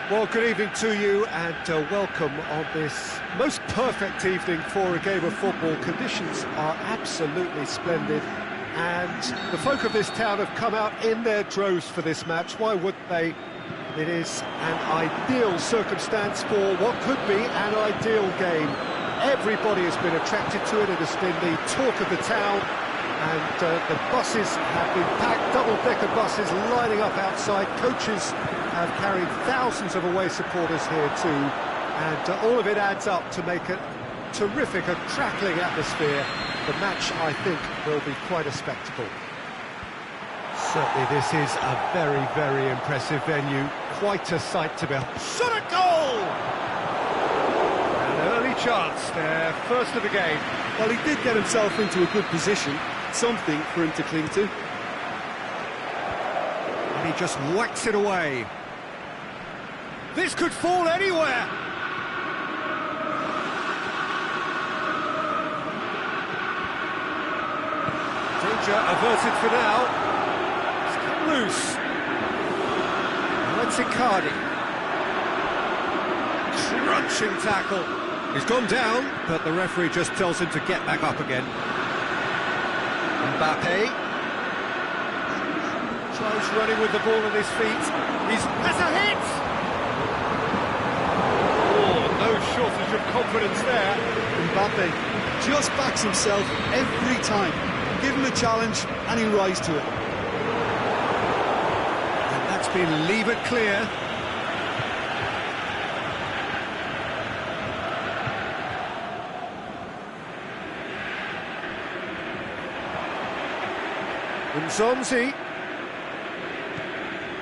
[SPEAKER 1] Well, good evening to you and welcome on this most perfect evening for a game of football. Conditions are absolutely splendid and the folk of this town have come out in their droves for this match. Why wouldn't they? It is an ideal circumstance for what could be an ideal game. Everybody has been attracted to it. It has been the talk of the town, and the buses have been packed, double-decker buses lining up outside. Coaches have carried thousands of away supporters here too, and all of it adds up to make a terrific, a crackling atmosphere. The match, I think, will be quite a spectacle. Certainly this is a very, very impressive venue. Quite a sight to behold.
[SPEAKER 3] Shot a goal! An early chance, their first of the game.
[SPEAKER 2] Well, he did get himself into a good position, something for him to cling to.
[SPEAKER 3] And he just whacks it away. This could fall anywhere! Danger averted for now. It's come loose. That's Icardi. Crunching tackle. He's gone down, but the referee just tells him to get back up again. Mbappe tries running with the ball at his feet. Has a hit! Oh, no shortage of confidence there.
[SPEAKER 2] Mbappe just backs himself every time. Give him a challenge and he'll rise to it.
[SPEAKER 3] And that's been levered clear. Nzonzi.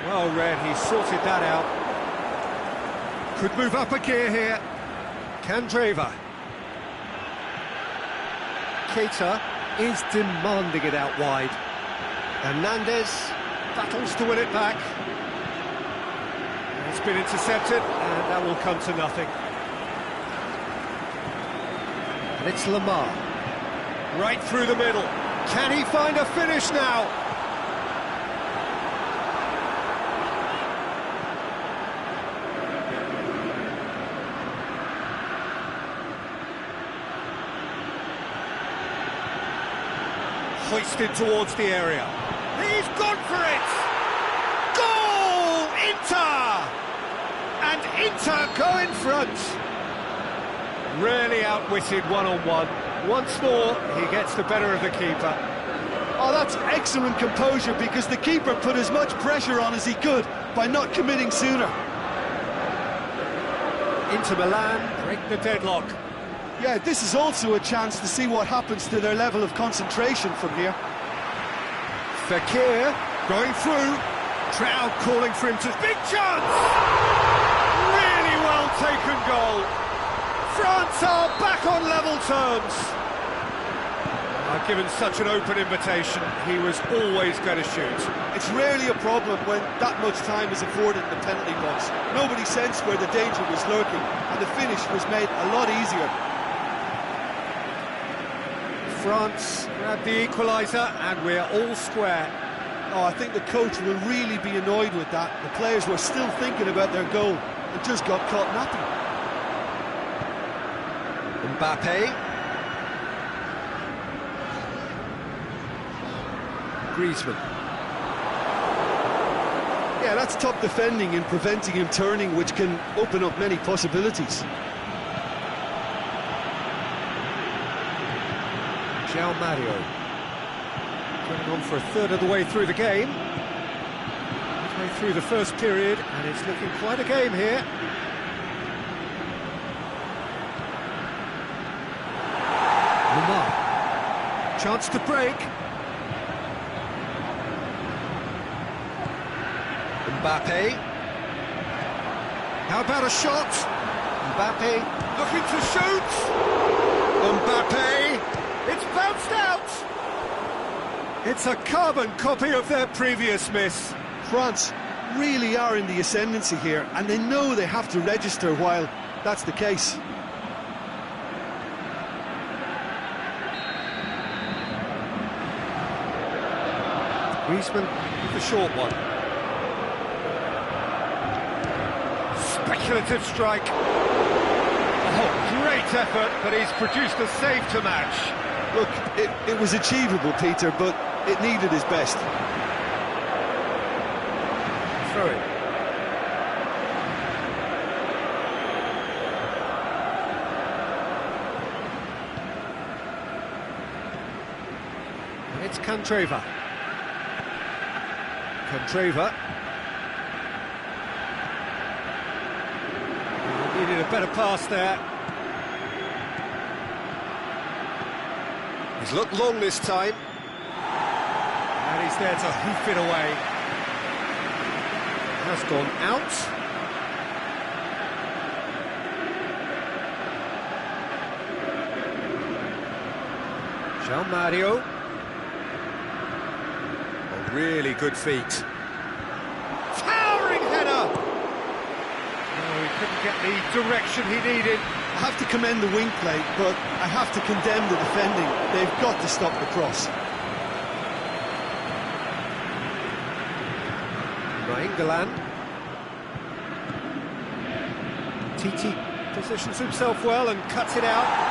[SPEAKER 3] Well read, he sorted that out. Could move up a gear here. Candreva.
[SPEAKER 1] Keita is demanding it out wide. Hernandez battles to win it back.
[SPEAKER 3] It's been intercepted, and that will come to nothing.
[SPEAKER 1] And it's Lamar.
[SPEAKER 3] Right through the middle. Can he find a finish now? Hoisted towards the area. He's gone for it! Goal! Inter! And Inter go in front. Really outwitted one-on-one. Once more, he gets the better of the keeper.
[SPEAKER 2] Oh, that's excellent composure, because the keeper put as much pressure on as he could by not committing sooner.
[SPEAKER 3] Inter Milan break the deadlock.
[SPEAKER 2] Yeah, this is also a chance to see what happens to their level of concentration from here.
[SPEAKER 3] Fekir going through. Trout calling for him to... Big chance! Really well taken goal. France are back on level terms. I've given such an open invitation, he was always going to shoot.
[SPEAKER 2] It's rarely a problem when that much time is afforded in the penalty box. Nobody sensed where the danger was lurking, and the finish was made a lot easier.
[SPEAKER 3] France grab the equaliser, and we're all square.
[SPEAKER 2] Oh, I think the coach will really be annoyed with that. The players were still thinking about their goal and just got caught napping.
[SPEAKER 3] Mbappe. Griezmann.
[SPEAKER 2] Yeah, that's top defending and preventing him turning, which can open up many possibilities.
[SPEAKER 3] João Mario. Going on for a third of the way through the game. Midway through the first period, and it's looking quite a game here. Lamar. Chance to break. Mbappe. How about a shot? Mbappe looking to shoot. Mbappe. It's bounced out. It's a carbon copy of their previous miss.
[SPEAKER 2] France really are in the ascendancy here, and they know they have to register while that's the case.
[SPEAKER 3] Griezmann with the short one. Speculative strike. Oh, great effort, but he's produced a save to match.
[SPEAKER 2] Look, it was achievable, Peter, but it needed his best.
[SPEAKER 3] Throw it.
[SPEAKER 1] It's Candreva. Candreva. Needed a better pass there. He's looked long this time. And he's there to hoof it away. Has gone out. João Mario. A really good feet. Towering header! Oh, he couldn't get the direction he needed.
[SPEAKER 2] I have to commend the wing play, but I have to condemn the defending. They've got to stop the cross.
[SPEAKER 1] Nainggolan. Titi positions himself well and cuts it out.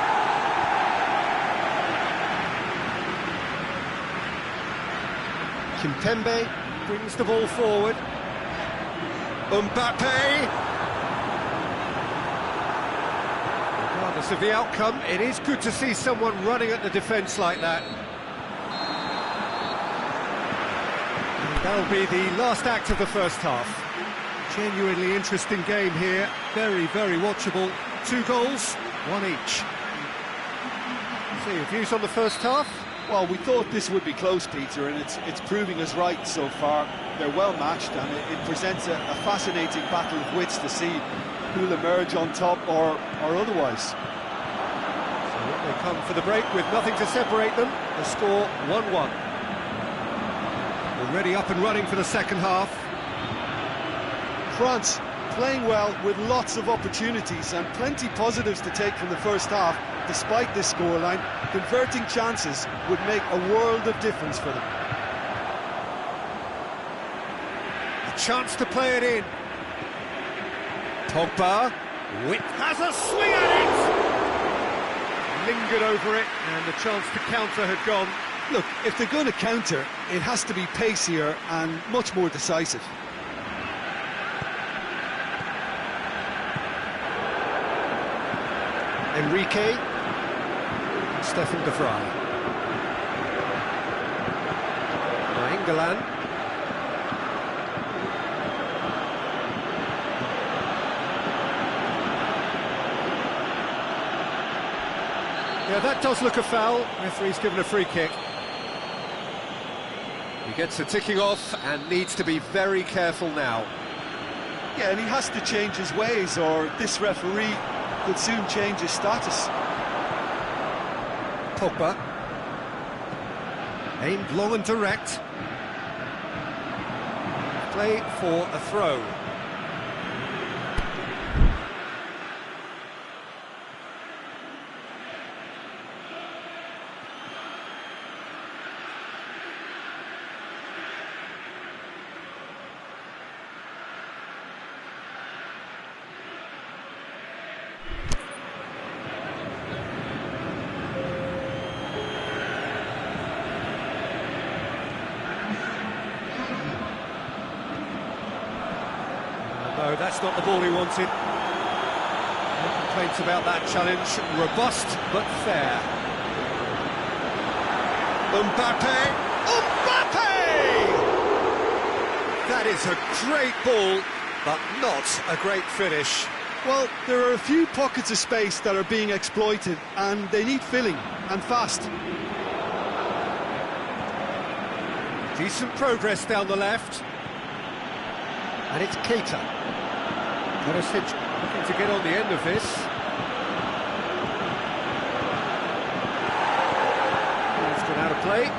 [SPEAKER 1] Kimpembe brings the ball forward. Mbappe! Regardless of the outcome, it is good to see someone running at the defence like that. And that'll be the last act of the first half. Genuinely interesting game here, very, very watchable. 2 goals, 1 each. So your views on the first half?
[SPEAKER 2] Well, we thought this would be close, Peter, and it's proving us right so far. They're well matched, and it presents a fascinating battle of wits to see who'll emerge on top or otherwise.
[SPEAKER 1] So they come for the break with nothing to separate them. The score 1-1. Already up and running for the second half.
[SPEAKER 2] France playing well with lots of opportunities and plenty positives to take from the first half. Despite this scoreline, converting chances would make a world of difference for them.
[SPEAKER 1] A chance to play it in. Pogba, Witt has a swing at it! Lingered over it, and the chance to counter had gone.
[SPEAKER 2] Look, if they're going to counter, it has to be pacier and much more decisive.
[SPEAKER 1] Enrique, Stefan de Vrij. Nainggolan. Yeah, that does look a foul. Referee's given a free kick. He gets the ticking off and needs to be very careful now.
[SPEAKER 2] Yeah, and he has to change his ways, or this referee could soon change his status.
[SPEAKER 1] Pogba. Aimed long and direct. Play for a throw. No, that's not the ball he wanted. No complaints about that challenge. Robust, but fair. Mbappe! Mbappe! That is a great ball, but not a great finish.
[SPEAKER 2] Well, there are a few pockets of space that are being exploited, and they need filling, and fast.
[SPEAKER 1] Decent progress down the left. And it's Keita. Perisic looking to get on the end of this. It's gone out of play.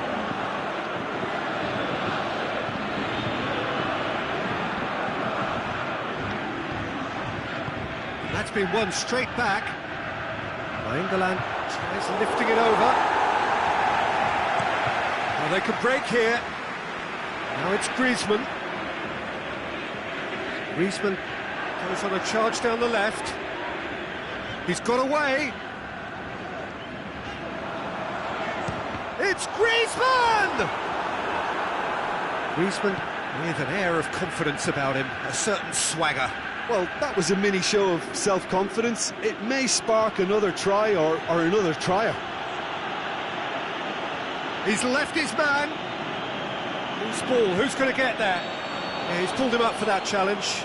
[SPEAKER 1] That's been won straight back. Nainggolan tries lifting it over. Now they could break here. Now it's Griezmann. Griezmann goes on a charge down the left. He's got away. It's Griezmann! Griezmann with an air of confidence about him, a certain swagger.
[SPEAKER 2] Well, that was a mini show of self-confidence. It may spark another try or another trier.
[SPEAKER 1] He's left his man.
[SPEAKER 3] Loose ball, who's going to get that?
[SPEAKER 1] Yeah, he's pulled him up for that challenge.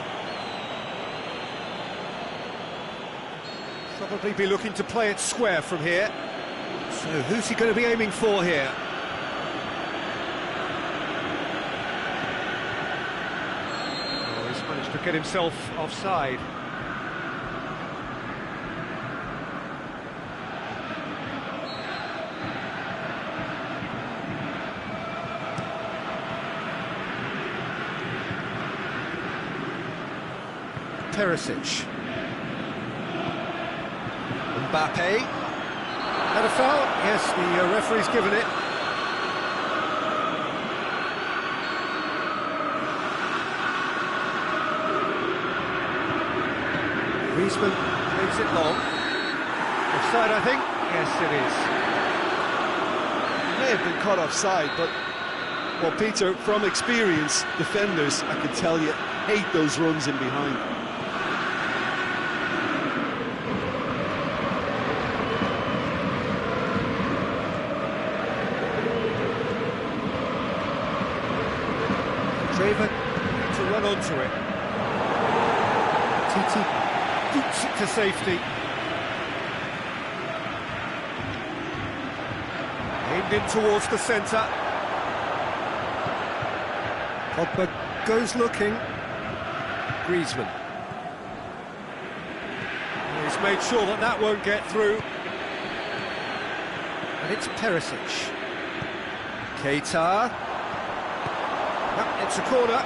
[SPEAKER 1] Probably be looking to play it square from here. So who's he going to be aiming for here? Oh, he's managed to get himself offside. Perisic. Mbappe. Had a foul? Yes, the referee's given it. Griezmann takes it long. Offside, I think? Yes, it is.
[SPEAKER 2] He may have been caught offside, but, well, Peter, from experience, defenders, I can tell you, hate those runs in behind.
[SPEAKER 1] Draven to run onto it. Titi boots it to safety. Aimed in towards the centre. Pogba goes looking. Griezmann. He's made sure that that won't get through. And it's Perisic. Keita. Yep, it's a corner.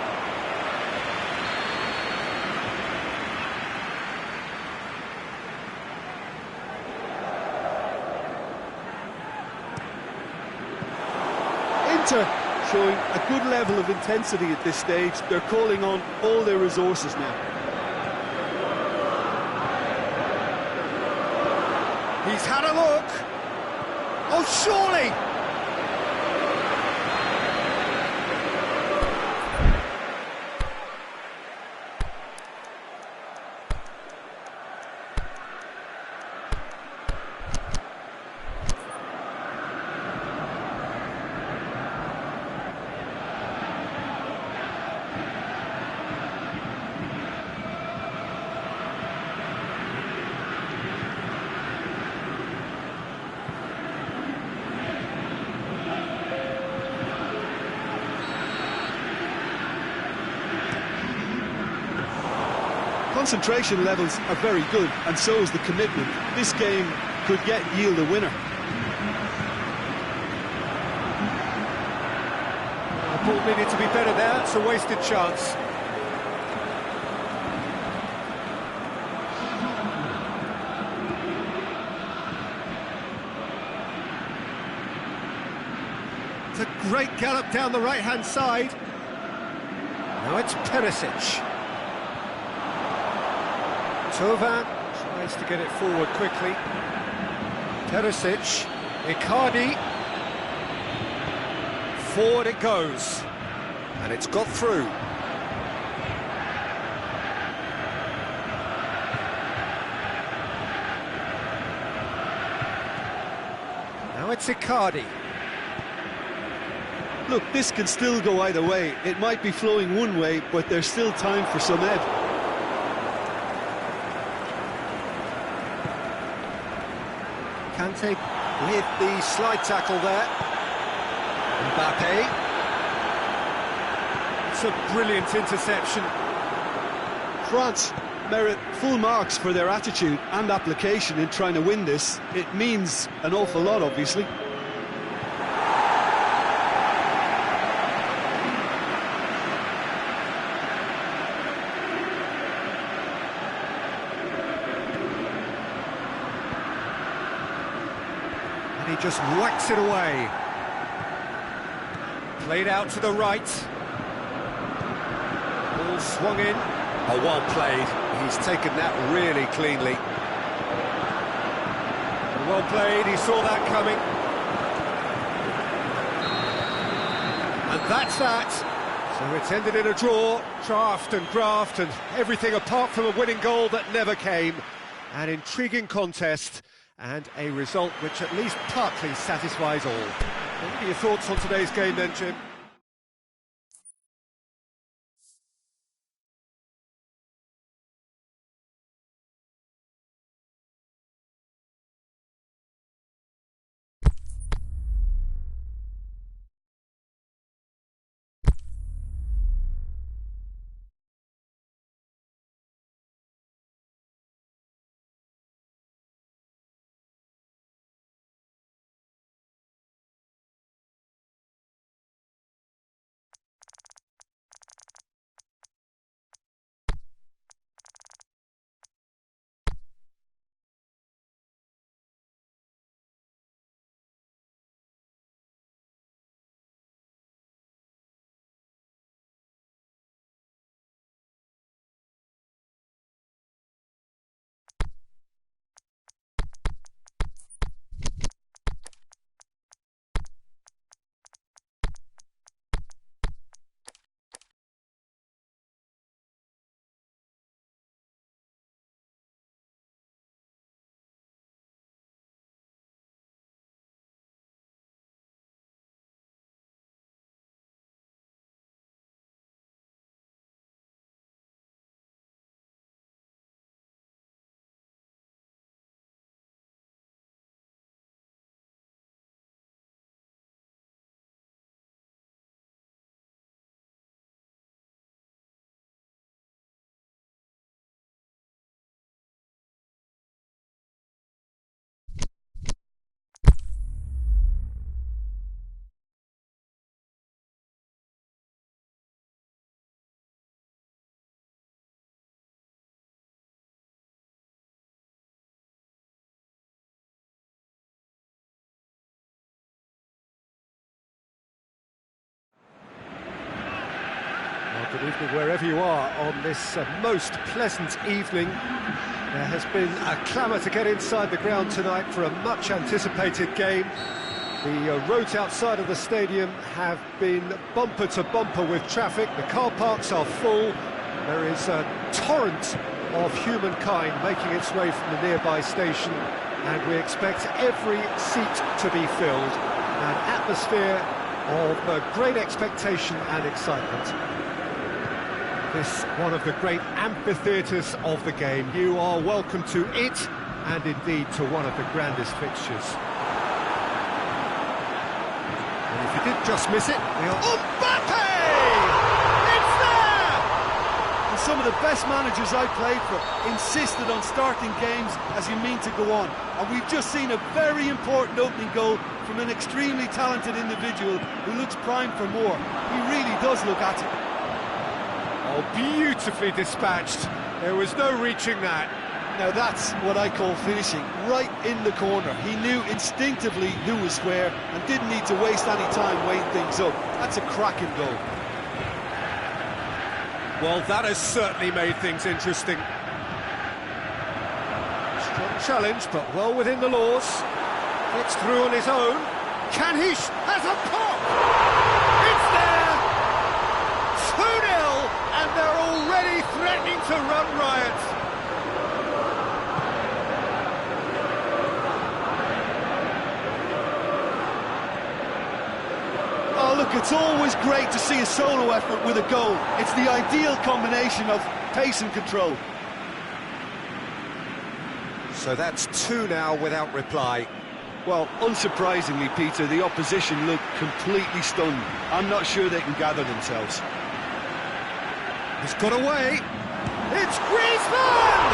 [SPEAKER 2] Inter showing a good level of intensity at this stage. They're calling on all their resources now.
[SPEAKER 1] He's had a look. Oh, surely!
[SPEAKER 2] Concentration levels are very good, and so is the commitment. This game could yield a winner.
[SPEAKER 1] The ball needed to be better there. It's a wasted chance. It's a great gallop down the right-hand side. Now it's Perisic. Tovan tries to get it forward quickly. Perisic, Icardi. Forward it goes. And it's got through. Now it's Icardi.
[SPEAKER 2] Look, this can still go either way. It might be flowing one way, but there's still time for some ebb.
[SPEAKER 1] Kante with the slide tackle there. Mbappe. It's a brilliant interception.
[SPEAKER 2] France merit full marks for their attitude and application in trying to win this. It means an awful lot, obviously.
[SPEAKER 1] He just whacks it away. Played out to the right. Ball swung in. Oh, well played. He's taken that really cleanly. Well played, he saw that coming. And that's that. So it's ended in a draw. Draft and graft and everything apart from a winning goal that never came. An intriguing contest. And a result which at least partly satisfies all. What are your thoughts on today's game then, Jim? Good evening wherever you are on this most pleasant evening. There has been a clamour to get inside the ground tonight for a much anticipated game. The roads outside of the stadium have been bumper to bumper with traffic. The car parks are full. There is a torrent of humankind making its way from the nearby station, and we expect every seat to be filled. An atmosphere of great expectation and excitement. This one of the great amphitheatres of the game. You are welcome to it, and indeed to one of the grandest fixtures. And if you did just miss it, we are... Mbappe! It's there!
[SPEAKER 2] And some of the best managers I played for insisted on starting games as you mean to go on. And we've just seen a very important opening goal from an extremely talented individual who looks primed for more. He really does look at it.
[SPEAKER 1] Oh, beautifully dispatched. There was no reaching that.
[SPEAKER 2] Now that's what I call finishing, right in the corner. He knew instinctively who was where and didn't need to waste any time weighing things up. That's a cracking goal.
[SPEAKER 1] Well, that has certainly made things interesting. Strong challenge, but well within the laws. Gets through on his own. Canhish has a pop! It's there! 2-0, and they're already threatening to run riot.
[SPEAKER 2] Oh, look, it's always great to see a solo effort with a goal. It's the ideal combination of pace and control.
[SPEAKER 1] So that's 2 now without reply.
[SPEAKER 2] Well, unsurprisingly, Peter, the opposition look completely stunned. I'm not sure they can gather themselves.
[SPEAKER 1] He's got away. It's Griezmann!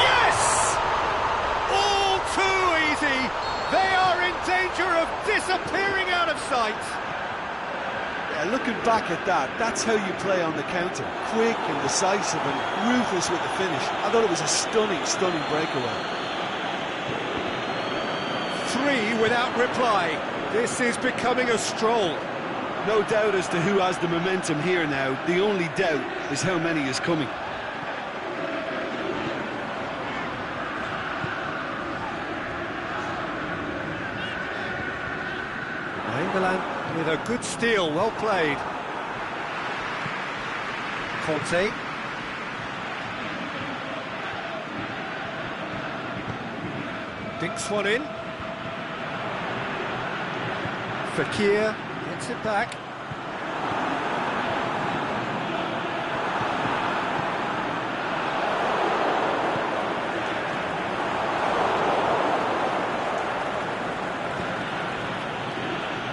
[SPEAKER 1] Yes! All too easy. They are in danger of disappearing out of sight.
[SPEAKER 2] Yeah, looking back at that, that's how you play on the counter. Quick and decisive and ruthless with the finish. I thought it was a stunning, stunning breakaway.
[SPEAKER 1] 3 without reply. This is becoming a stroll.
[SPEAKER 2] No doubt as to who has the momentum here now. The only doubt is how many is coming.
[SPEAKER 1] England with a good steal, well played. Conte. Dinks one in. Fekir gets it back.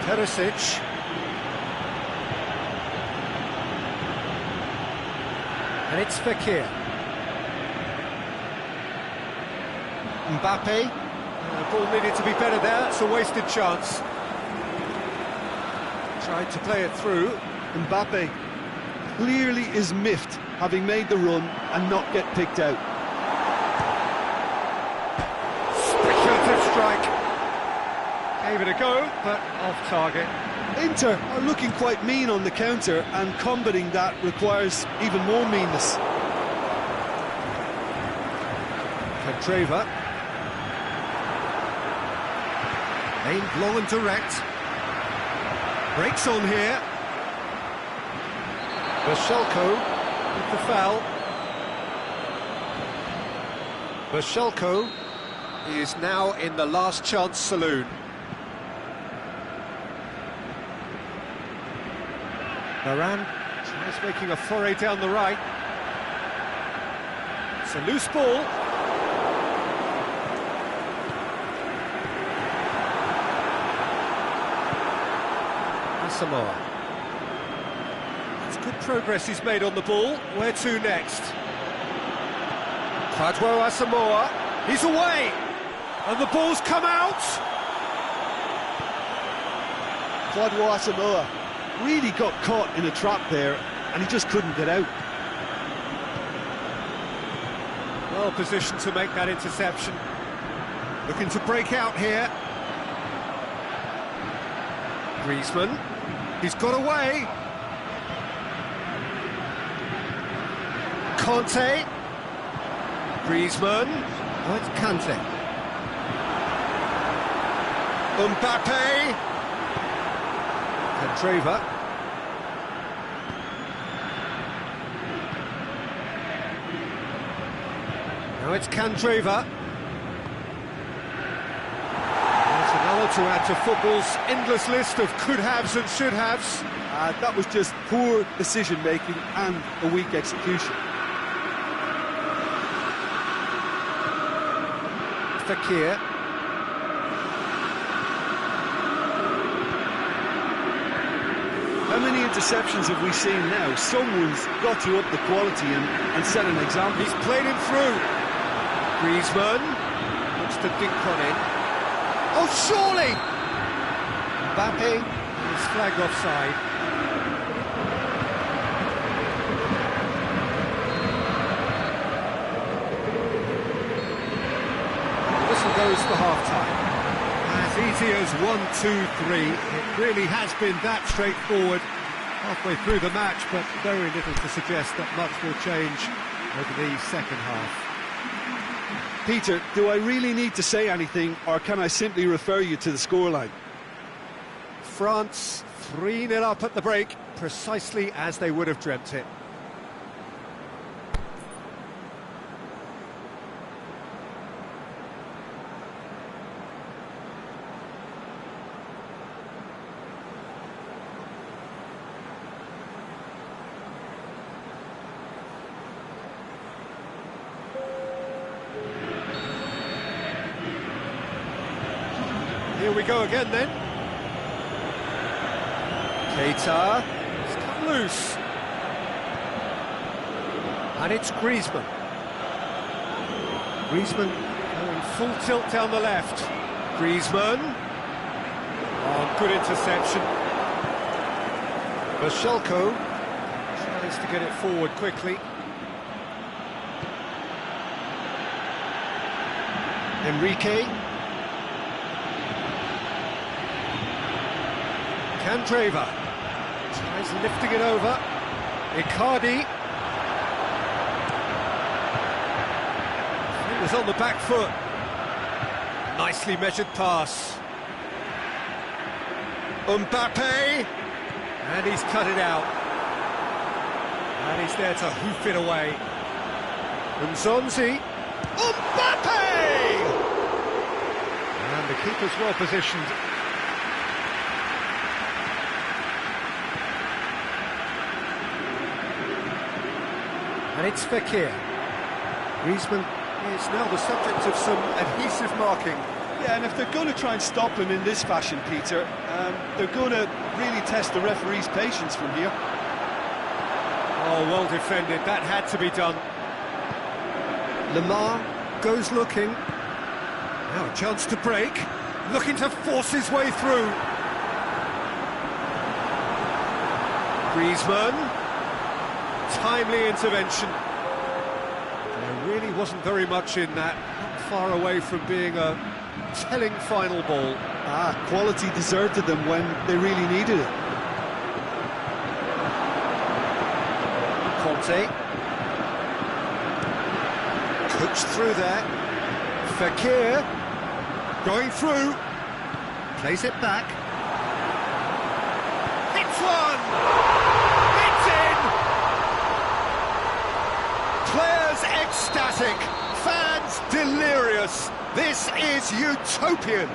[SPEAKER 1] Perisic. And it's Fekir. Mbappe. Ball needed to be better there, it's a wasted chance. Tried to play it through.
[SPEAKER 2] Mbappe clearly is miffed, having made the run and not get picked out.
[SPEAKER 1] Speculative strike. Gave it a go, but off target.
[SPEAKER 2] Inter are looking quite mean on the counter, and combating that requires even more meanness.
[SPEAKER 1] Candreva. Aimed long and direct. Breaks on here. Bashelko with the foul. Bashelko is now in the last chance saloon. Varane tries making a foray down the right. It's a loose ball. Asamoah. It's good progress he's made on the ball. Where to next? Kwadwo Asamoah. He's away! And the ball's come out!
[SPEAKER 2] Kwadwo Asamoah really got caught in a trap there, and he just couldn't get out.
[SPEAKER 1] Well positioned to make that interception. Looking to break out here. Griezmann. He's got away. Conte. Griezmann. Oh, it's Kante. Mbappe. Candreva. Now it's Candreva. There's another to add to football's endless list of could-haves and should-haves.
[SPEAKER 2] That was just poor decision-making and a weak execution.
[SPEAKER 1] Fekir.
[SPEAKER 2] How many interceptions have we seen now? Someone's got to up the quality and set an example.
[SPEAKER 1] He's played him through. Griezmann looks to dink one in. Oh, surely! Mbappe is flagged offside. The whistle goes for half-time. As easy as 1, 2, 3. It really has been that straightforward halfway through the match, but very little to suggest that much will change over the second half.
[SPEAKER 2] Peter, do I really need to say anything, or can I simply refer you to the scoreline?
[SPEAKER 1] France 3-0 up at the break, precisely as they would have dreamt it. Here we go again then. Keita, it's come loose. And it's Griezmann. Griezmann going full tilt down the left. Griezmann. Oh, good interception. Bashelko tries to get it forward quickly. Enrique. Candreva tries lifting it over. Icardi. It was on the back foot. Nicely measured pass. Mbappe. And he's cut it out. And he's there to hoof it away. Nzonzi. Mbappe! And the keeper's well positioned. And it's Fekir. Griezmann is now the subject of some adhesive marking.
[SPEAKER 2] Yeah, and if they're going to try and stop him in this fashion, Peter, they're going to really test the referee's patience from here.
[SPEAKER 3] Oh, well defended, that had to be done.
[SPEAKER 1] Lamar goes looking. Now a chance to break, looking to force his way through. Griezmann, timely intervention. There really wasn't very much in that, not far away from being a telling final ball.
[SPEAKER 2] Quality deserted them when they really needed it.
[SPEAKER 1] Conte. Coached through there. Fekir. Going through. Plays it back. Hits one! It's in! Players ecstatic. Fans delirious. This is utopian.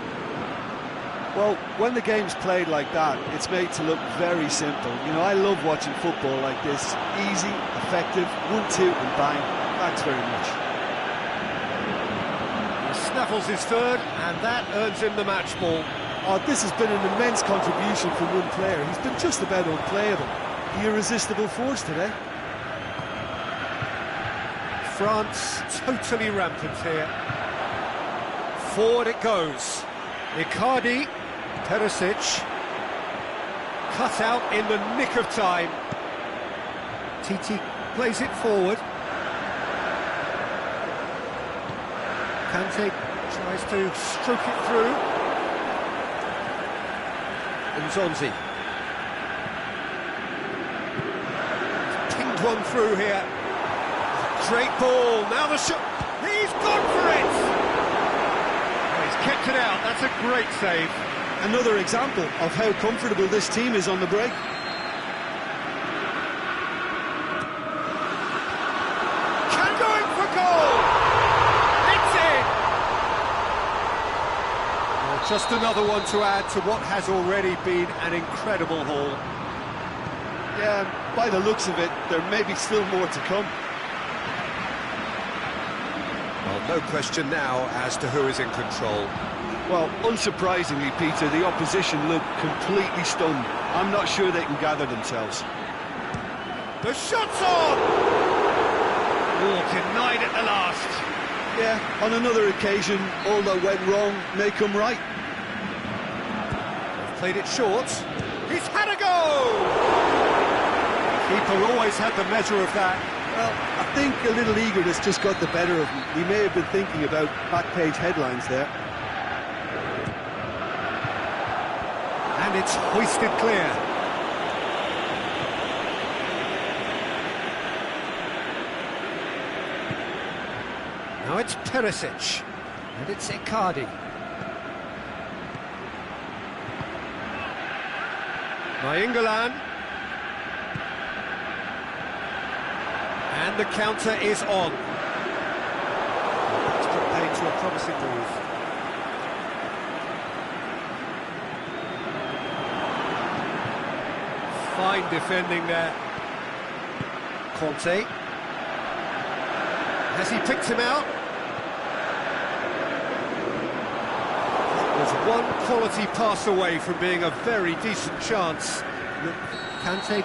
[SPEAKER 2] Well, when the game's played like that, it's made to look very simple. You know, I love watching football like this. Easy, effective, 1-2 and bang. Thanks very much.
[SPEAKER 1] He snaffles his third, and that earns him the match ball.
[SPEAKER 2] Oh, this has been an immense contribution from one player. He's been just about unplayable. The irresistible force today.
[SPEAKER 1] France totally rampant here. Forward it goes. Icardi, Perisic, cut out in the nick of time. Titi plays it forward. Kante tries to stroke it through. Nzonzi. Pinged one through here. Great ball, now the shot. He's gone for it! Kept it out, that's a great save.
[SPEAKER 2] Another example of how comfortable this team is on the break.
[SPEAKER 1] Can go in for goal! It's in! Well, just another one to add to what has already been an incredible haul.
[SPEAKER 2] Yeah, by the looks of it, there may be still more to come.
[SPEAKER 1] Well, no question now as to who is in control.
[SPEAKER 2] Well, unsurprisingly, Peter, the opposition look completely stunned. I'm not sure they can gather themselves.
[SPEAKER 1] The shot's on! Oh, denied at the last.
[SPEAKER 2] Yeah, on another occasion, all that went wrong may come right.
[SPEAKER 1] They've played it short. He's had a go! Keeper always had the measure of that.
[SPEAKER 2] Well, I think a little eagerness just got the better of him. He may have been thinking about back-page headlines there.
[SPEAKER 1] And it's hoisted clear. Now it's Perisic. And it's Icardi. Nainggolan. And the counter is on. It's put paid to a promising move. Fine defending there. Conte. Has he picked him out? That was one quality pass away from being a very decent chance. Kante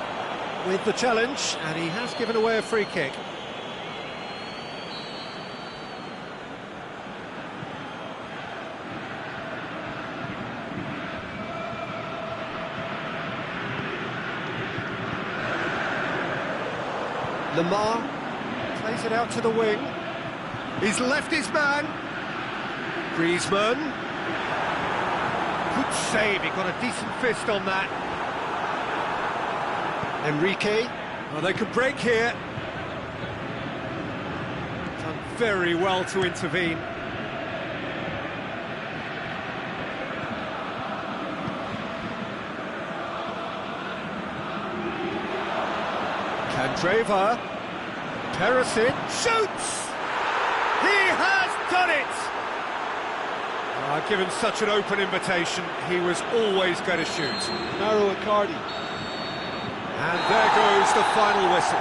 [SPEAKER 1] with the challenge, and he has given away a free kick. Lamar plays it out to the wing. He's left his man. Griezmann. Good save, he got a decent fist on that. Enrique. Oh, they could break here. Done very well to intervene. Candreva. Perisic shoots! He has done it! Given such an open invitation, he was always going to shoot.
[SPEAKER 2] Narrow Icardi.
[SPEAKER 1] And there goes the final whistle.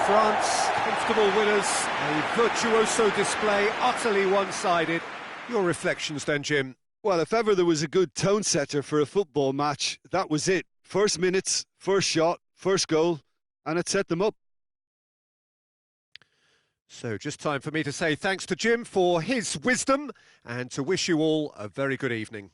[SPEAKER 1] France Comfortable winners, a virtuoso display, utterly one-sided. Your reflections then, Jim?
[SPEAKER 4] Well, if ever there was a good tone setter for a football match, that was it. First minutes, first shot, first goal, and it set them up.
[SPEAKER 1] So just time for me to say thanks to Jim for his wisdom and to wish you all a very good evening.